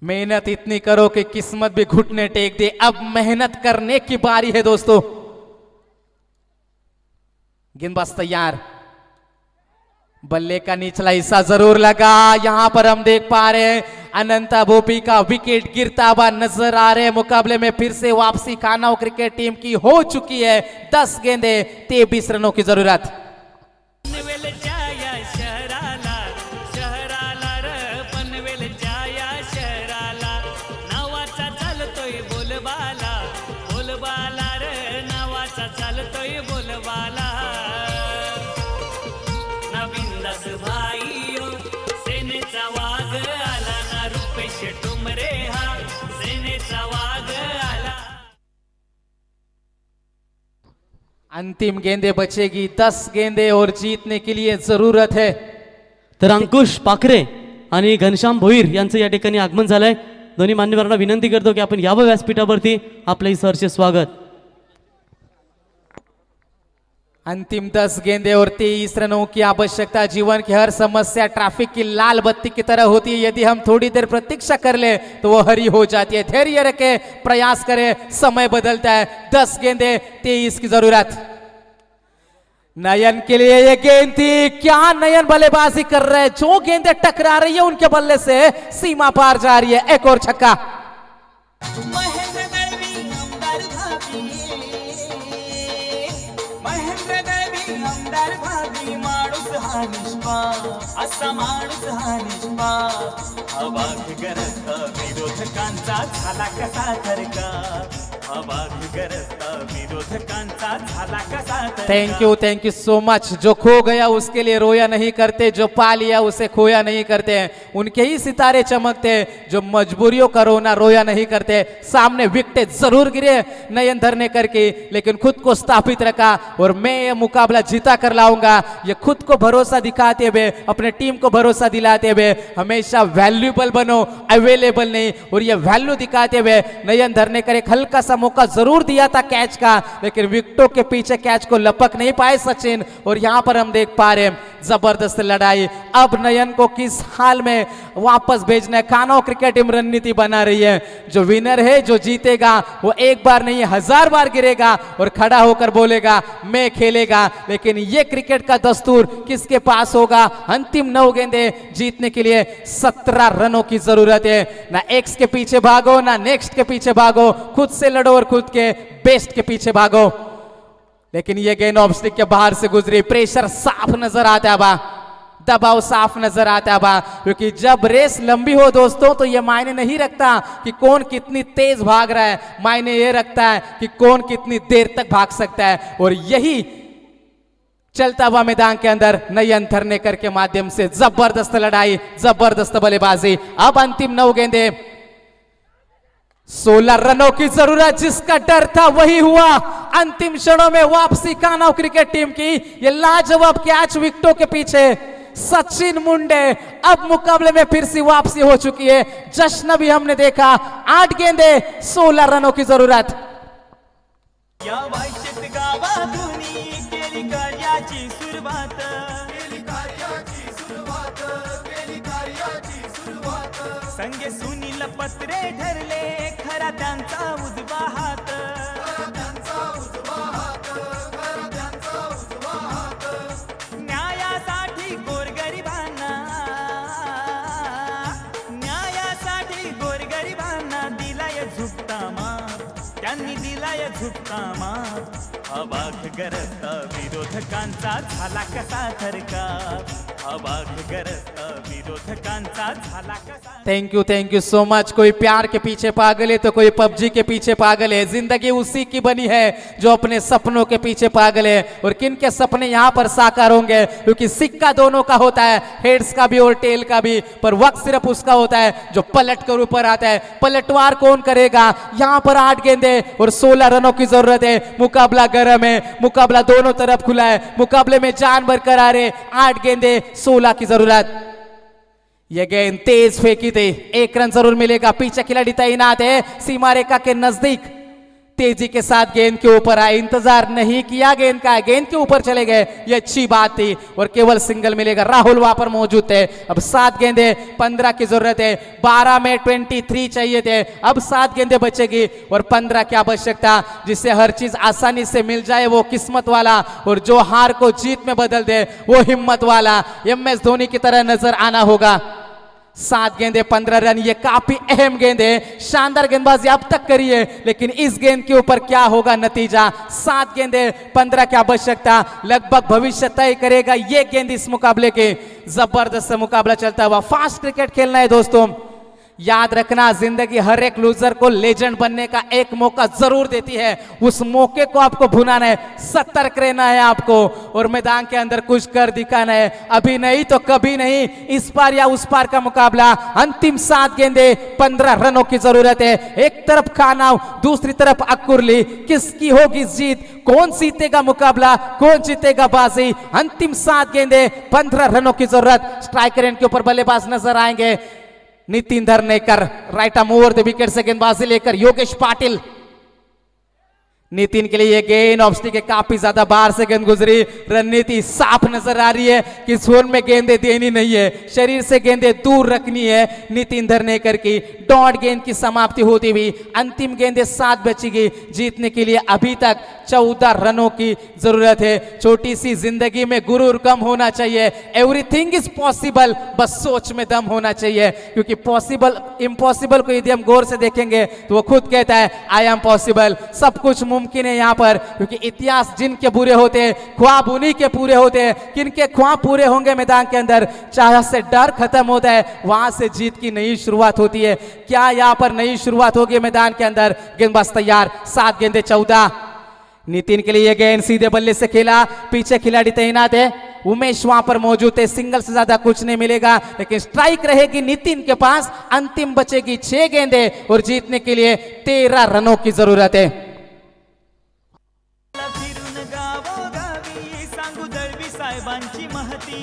मेहनत इतनी करो कि किस्मत भी घुटने टेक दे। अब मेहनत करने की बारी है दोस्तों। गेंदबाज तैयार, बल्ले का निचला हिस्सा जरूर लगा। यहां पर हम देख पा रहे हैं अनंता भोपी का विकेट गिरता हुआ नजर आ रहे हैं। मुकाबले में फिर से वापसी कान्हा क्रिकेट टीम की हो चुकी है। 10 गेंदे 23 रनों की जरूरत। पनवेलच्या या शहराला शहराला र पनवेलच्या या शहराला नावाचा चालतोय बोलबाला बोलबाला र नावाचा चालतोय बोलबाला नविंदास भाई सेनेचा वाघ आला ना रुपेश टुमरे हा सेनेचा वाघ आला। अंतिम गेंदे बचेगी, 10 गेंदे और जीतने के लिए जरूरत है। तर अंकुश पाखरे आणि घनश्याम भोईर यांचं या ठिकाणी आगमन झालंय। दोन्ही मान्यवरांना विनंती करतो की आपण यावं व्यासपीठावरती। आपलंही सहर्ष स्वागत। अंतिम 10 गेंदे और 23 रनों की आवश्यकता। जीवन की हर समस्या ट्रैफिक की लाल बत्ती की तरह होती है, यदि हम थोड़ी देर प्रतीक्षा कर ले तो वो हरी हो जाती है। धैर्य रखे, प्रयास करें, समय बदलता है। 10 गेंदे 23 की जरूरत। नयन के लिए ये गेंद थी, क्या नयन बल्लेबाजी कर रहे हैं। जो गेंदें टकरा रही है उनके बल्ले से सीमा पार जा रही है। एक और छक्का। महेंद्र दळवी आमदार भाभी महेंद्र दळवी आमदार भाभी माणूस हा निष्पाप असा माणूस हा निष्पाप अवाक गरजता विरोधकांचा झाला कसा थरका अवाक गरजता विरोधकांचा झाला कसा थरका। Thank you so much. जो खो गया उसके लिए रोया नहीं करते, जो पा लिया उसे खोया नहीं करते। उनके ही सितारे चमकते, जो मजबूरियों का रोना रोया नहीं करते। सामने विकेट जरूर गिरे नयन धरने करके, लेकिन खुद को स्थापित रखा और मैं ये मुकाबला जीता कर लाऊंगा। ये खुद को भरोसा दिखाते हुए, अपने टीम को भरोसा दिलाते हुए हमेशा वैल्यूएबल बनो, अवेलेबल नहीं। और ये वैल्यू दिखाते हुए नयन धरने कर एक हल्का सा मौका जरूर दिया था कैच का, लेकिन विकेटों के पीछे कैच को लपक नहीं पाए सचिन। और यहां पर हम देख पा रहे हैं जबरदस्त लड़ाई। अब नयन को किस हाल में वापस भेजना है, कान्हा क्रिकेट टीम रणनीति बना रही है। जो विनर है, जो जीतेगा, वो एक बार नहीं 1000 बार गिरेगा और खड़ा होकर बोलेगा मैं खेलेगा। लेकिन ये क्रिकेट का दस्तूर किसके पास होगा। अंतिम 9 गेंदे जीतने के लिए 17 रनों की जरूरत है। ना एक्स के पीछे भागो, ना नेक्स्ट के पीछे भागो, खुद से लड़ो और खुद के बेस्ट के पीछे भागो। लेकिन ये गेंद ऑफ स्टिक के बाहर से गुजरी। प्रेशर साफ नजर आता है बा, दबाव साफ नजर आता है बा। क्योंकि जब रेस लंबी हो दोस्तों तो ये मायने नहीं रखता कि कौन कितनी तेज भाग रहा है, मायने ये रखता है कि कौन कितनी देर तक भाग सकता है। और यही चलता हुआ मैदान के अंदर नयन धरनेकर के माध्यम से जबरदस्त लड़ाई, जबरदस्त बल्लेबाजी। अब अंतिम 9 गेंदे 16 रनों की जरूरत। जिसका डर था वही हुआ। अंतिम क्षणों में वापसी कान्हा क्रिकेट टीम की। ये लाजवाब कैच विकेटों के पीछे सचिन मुंडे। अब मुकाबले में फिर से वापसी हो चुकी है। जश्न भी हमने देखा। 8 गेंदे 16 रनों की जरूरत। या वाईशेत गावातूनी केली कार्याची सुरुवात संगे सुनील पत्रे ठरले खरा त्यांचा उजवा हात न्यायासाठी गोरगरिबांना दिलाय झुकता माप त्यांनी दिलाय झुकता माप अवाक गरजता विरोधकांचा झाला कसा थरकाप अवाक गरजता विरोधकांचा झाला कसा। Thank you so much. कोई प्यार के पीछे पागल है तो कोई पबजी के पीछे पागल है। जिंदगी उसी की बनी है जो अपने सपनों के पीछे पागल है। और किन के सपने यहाँ पर साकार होंगे, क्योंकि सिक्का दोनों का होता है, हेड्स का भी और टेल का भी। पर वक्त सिर्फ उसका होता है जो पलट कर ऊपर आता है। पलटवार कौन करेगा। यहाँ पर 8 गेंदे और 16 रनों की जरूरत है। मुकाबला गर्म है, मुकाबला दोनों तरफ खुला है, मुकाबले में जान बरकरार है। 8 गेंदे 16 की जरूरत। यह गेंद तेज फेंकी थी, 1 रन जरूर मिलेगा। पीछे खिलाड़ी तैनात है सीमा रेखा के नजदीक। तेजी के साथ गेंद के ऊपर आए, इंतजार नहीं किया गेंद का, गेंद के ऊपर चले गए, ये अच्छी बात थी और केवल सिंगल मिलेगा। राहुल वहां पर मौजूद थे। अब 7 गेंदे 15 की जरूरत है, 12 में 23 चाहिए थे, अब 7 गेंदे बचेगी और 15 की आवश्यकता, जिससे हर चीज आसानी से मिल जाए वो किस्मत वाला और जो हार को जीत में बदल दे वो हिम्मत वाला MS धोनी की तरह नजर आना होगा। 7 गेंदे 15 रन, ये काफी अहम गेंद है, शानदार गेंदबाजी अब तक करी है, लेकिन इस गेंद के ऊपर क्या होगा नतीजा। 7 गेंदे 15 की आवश्यकता लगभग भविष्य तय करेगा ये गेंद इस मुकाबले के। जबरदस्त मुकाबला चलता हुआ, फास्ट क्रिकेट खेलना है दोस्तों। याद रखना, जिंदगी हर एक लूजर को लेजेंड बनने का एक मौका जरूर देती है, उस मौके को आपको भुनाना है, सतर्क रहना है आपको और मैदान के अंदर कुछ कर दिखाना है। अभी नहीं तो कभी नहीं, इस पार या उस पार का मुकाबला। अंतिम 7 गेंदे 15 रनों की जरूरत है। एक तरफ खानाव, दूसरी तरफ अकुरली, किसकी होगी जीत, कौन जीतेगा मुकाबला, कौन जीतेगा बाजी। अंतिम 7 गेंदे 15 रनों की जरूरत। स्ट्राइकर एंड के ऊपर बल्लेबाज नजर आएंगे Nitin Dharnekar, right arm over the wicket से गेंदबाजी लेकर योगेश पाटिल। नितिन के लिए ये गेंद ऑफ स्टिक के काफी ज्यादा बाहर से गेंद गुजरी। रणनीति साफ नजर आ रही है कि जोन में गेंदे देनी नहीं है, शरीर से गेंदे दूर रखनी है नितिन धरनेकर की। डॉट गेंद की समाप्ति होती हुई अंतिम गेंदे 7 बचेगी। जीतने के लिए अभी तक 14 रनों की जरूरत है। छोटी सी जिंदगी में गुरूर कम होना चाहिए। एवरीथिंग इज पॉसिबल, बस सोच में दम होना चाहिए, क्योंकि पॉसिबल इम्पॉसिबल को यदि हम गौर से देखेंगे तो वो खुद कहता है आई एम पॉसिबल। सब कुछ मुमकिन है यहाँ पर, क्योंकि इतिहास जिनके बुरे होते हैं, ख्वाब उन्हीं के पूरे होते हैं। किनके ख्वाब पूरे होंगे मैदान के अंदर, जहां से डर खत्म होता है वहां से जीत की नई शुरुआत होती है। क्या यहाँ पर नई शुरुआत होगी मैदान के अंदर। गेंदबाज तैयार, 7 गेंदे 14। नितिन के लिए यह गेंद सीधे बल्ले से खेला, पीछे खिलाड़ी तैनात है, उमेश वहां पर मौजूद है। सिंगल से ज्यादा कुछ नहीं मिलेगा, लेकिन स्ट्राइक रहेगी नितिन के पास। अंतिम बचेगी 6 गेंदे और जीतने के लिए 13 रनों की जरूरत है। फिरून गावोगावी सांगू दळवी साहेबांची महती,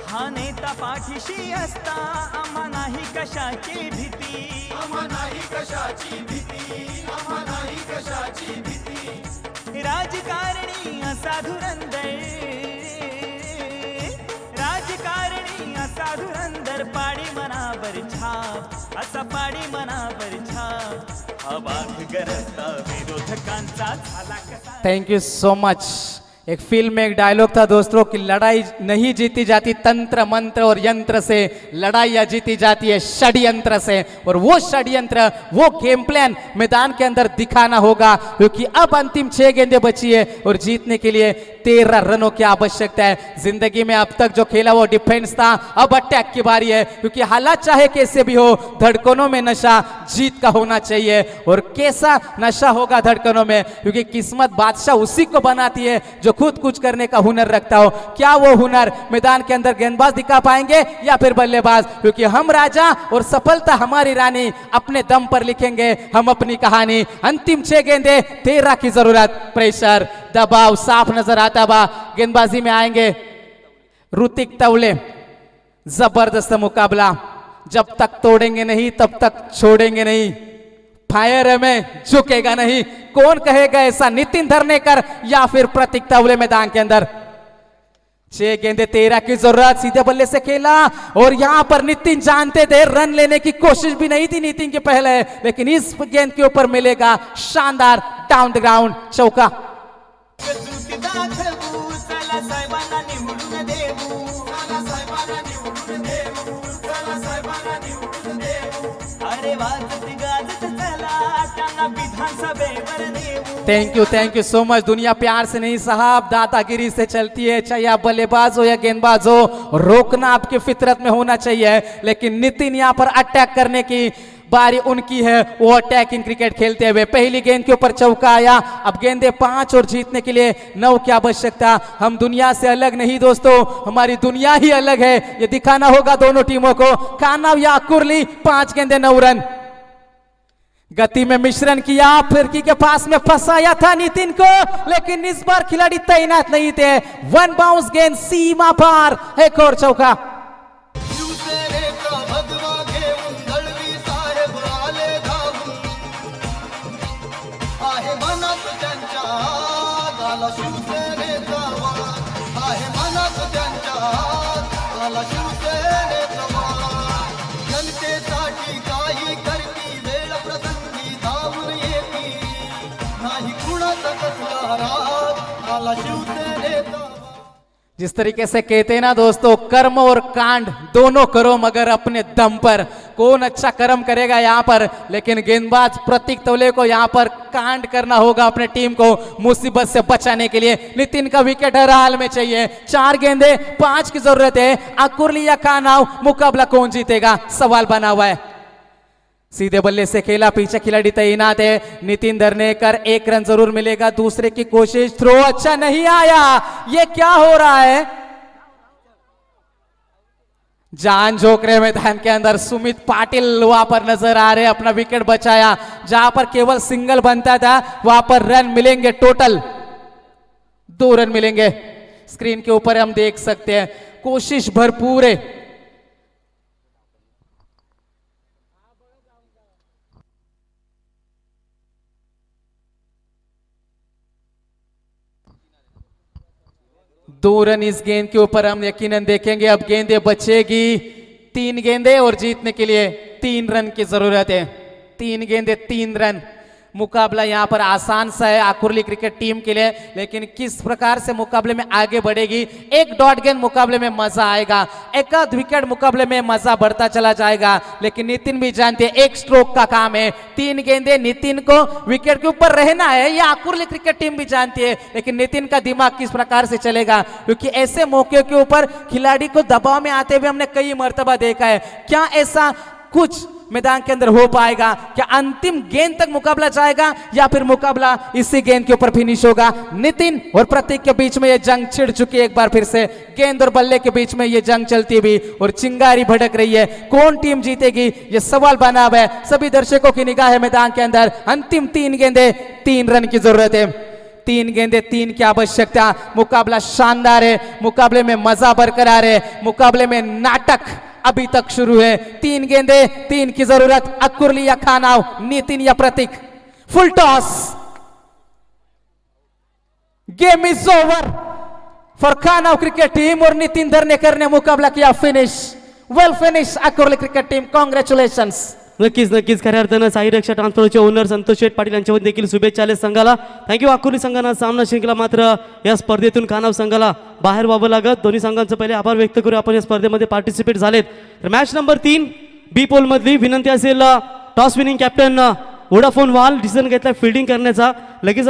हा नेता पाठीशी असता आम्हा नाही कशाची भीती, राजकारणी असा धुरंदर, राजकारणी असा धुरंदर, पाडी मनावर छाप, असा पाडी मनावर छाप, हा वाघ गरजता विरोधकांचा झाला कसा। Thank you so much. एक फिल्म में एक डायलॉग था दोस्तों कि लड़ाई नहीं जीती जाती तंत्र मंत्र और यंत्र से, लड़ाइयाँ जीती जाती है षड्यंत्र से। और वो षड्यंत्र, वो गेम प्लान मैदान के अंदर दिखाना होगा, क्योंकि अब अंतिम 6 गेंदें बची है और जीतने के लिए 13 रनों की आवश्यकता है। जिंदगी में अब तक जो खेला वो डिफेंस था, अब अटैक की बारी है, क्योंकि हालात चाहे कैसे भी हो, धड़कनों में नशा जीत का होना चाहिए। और कैसा नशा होगा धड़कनों में, क्योंकि किस्मत बादशाह उसी को बनाती है जो खुद कुछ करने का हुनर रखता हो। क्या वो हुनर मैदान के अंदर गेंदबाज दिखा पाएंगे या फिर बल्लेबाज, क्योंकि हम राजा और सफलता हमारी रानी, अपने दम पर लिखेंगे हम अपनी कहानी। अंतिम 6 गेंदे 13 की जरूरत। प्रेशर, दबाव साफ नजर आता बा। गेंदबाजी में आएंगे ऋतिक तवले। जबरदस्त मुकाबला, जब तक तोड़ेंगे नहीं तब तक छोड़ेंगे नहीं। फायर में झुकेगा नहीं। कौन कहेगा ऐसा, नितिन धरनेकर या फिर प्रतीक तवले मैदान के अंदर। 6 गेंदे 13 की जरूरत। सीधे बल्ले से खेला और यहां पर नितिन जानते थे रन लेने की कोशिश भी नहीं थी नितिन के पहले, लेकिन इस गेंद के ऊपर मिलेगा शानदार डाउन द ग्राउंड चौका। Thank you so much. दुनिया प्यार से नहीं साहब, दादागिरी से चलती है, चाहे आप बल्लेबाज हो या गेंदबाज हो। रोकना आपकी फितरत में होना चाहिए, लेकिन नितिन यहाँ पर अटैक करने की बारी उनकी है। वो अटैकिंग क्रिकेट खेलते हुए पहली गेंद के ऊपर चौका आया। अब गेंदे 5 और जीतने के लिए 9 की आवश्यकता। हम दुनिया से अलग नहीं दोस्तों, हमारी दुनिया ही अलग है। ये दिखाना होगा दोनों टीमों को। खानाव या कुरली, 5 गेंदे 9 रन। गति में मिश्रण किया, फिरकी के पास में फंसाया था नितिन को, लेकिन इस बार खिलाड़ी तैनात नहीं थे। 1 बाउंस गेंद सीमा पार, एक और चौका। शिवसेनेचा भगवा घेऊन दळवी अचानक त्यांच्या हात आला शिवसेनेचा वार. जनतेसाठी काही करती वेळ प्रसंगी धावून येती नाही कुणाचा कसला राग आला शिवसेनेचा वार. जिस तरीके से कहते हैं ना दोस्तों, कर्म और कांड दोनों करो मगर अपने दम पर. कौन अच्छा कर्म करेगा यहाँ पर, लेकिन गेंदबाज प्रतीक तौले को यहाँ पर कांड करना होगा अपने टीम को मुसीबत से बचाने के लिए. नितिन का विकेट हर हाल में चाहिए. 4 गेंदे 5 की जरूरत है. अकुरली या खानाव, मुकाबला कौन जीतेगा सवाल बना हुआ है. सीधे बल्ले से खेला, पीछे खिलाड़ी तैनात है. नितिन धरनेकर, 1 रन जरूर मिलेगा. दूसरे की कोशिश, थ्रो अच्छा नहीं आया. ये क्या हो रहा है. जान झोंक रहे मैदान के अंदर. सुमित पाटिल वहां पर नजर आ रहे, अपना विकेट बचाया. जहां पर केवल सिंगल बनता था वहां पर रन मिलेंगे. टोटल 2 रन मिलेंगे. स्क्रीन के ऊपर हम देख सकते हैं, कोशिश भरपूर है. दो रन इस गेंद के ऊपर हम यकीनन देखेंगे. अब गेंदे बचेगी 3 गेंदे और जीतने के लिए 3 रन की जरूरत है. 3 गेंदे 3 रन. मुकाबला यहाँ पर आसान सा है आकुरली क्रिकेट टीम के लिए, लेकिन किस प्रकार से मुकाबले में आगे बढ़ेगी. 1 डॉट गेंद मुकाबले में मजा आएगा, 1 विकेट मुकाबले में मजा बढ़ता चला जाएगा. लेकिन नितिन भी जानते हैं 1 स्ट्रोक का काम है. 3 गेंदे नितिन को विकेट के ऊपर रहना है, ये आकुरली क्रिकेट टीम भी जानती है. लेकिन नितिन का दिमाग किस प्रकार से चलेगा, क्योंकि ऐसे मौके के ऊपर खिलाड़ी को दबाव में आते हुए हमने कई मर्तबा देखा है. क्या ऐसा कुछ मैदान के अंदर हो पाएगा? क्या अंतिम गेंद तक मुकाबला जाएगा या फिर मुकाबला इसी गेंद के ऊपर फिनिश होगा? नितिन और प्रतीक के बीच में यह जंग छिड़ चुकी है. एक बार फिर से गेंद और बल्ले के बीच में यह जंग चलती हुई और चिंगारी भड़क रही है. कौन टीम जीतेगी यह सवाल बना हुआ है. सभी दर्शकों की निगाह है मैदान के अंदर. अंतिम 3 गेंदे 3 रन की जरूरत है. 3 गेंदे 3 की आवश्यकता. मुकाबला शानदार है, मुकाबले में मजा बरकरार है, मुकाबले में नाटक अभी तक शुरू है. 3 गेंदे 3 की जरूरत. अकुरली या खानाव, नितिन या Prateek. Full toss. Game is over for Khanav cricket team और नितिन धरनेकर ने मुकाबला किया finish. Well finish Akurli cricket team, congratulations. नक्कीच खऱ्या अर्थानं साई रक्षा ट्रान्सफरचे ओनर संतोष शेठ पाटील यांच्यावर देखील शुभेच्छा आल्या संघाला. थँक्यू. अकुर्ली संघानं सामना जिंकला, मात्र या स्पर्धेतून खानाव संघाला बाहेर व्हावं लागत. दोन्ही संघांचं पहिले आभार व्यक्त करू आपण या स्पर्धेमध्ये पार्टिसिपेट झालेत. तर मॅच नंबर 3 बी पोल मधली विनंती असेल टॉस विनिंग कॅप्टन वोडाफोन वाल डिसिजन घेतला फिल्डिंग करण्याचा. लगेच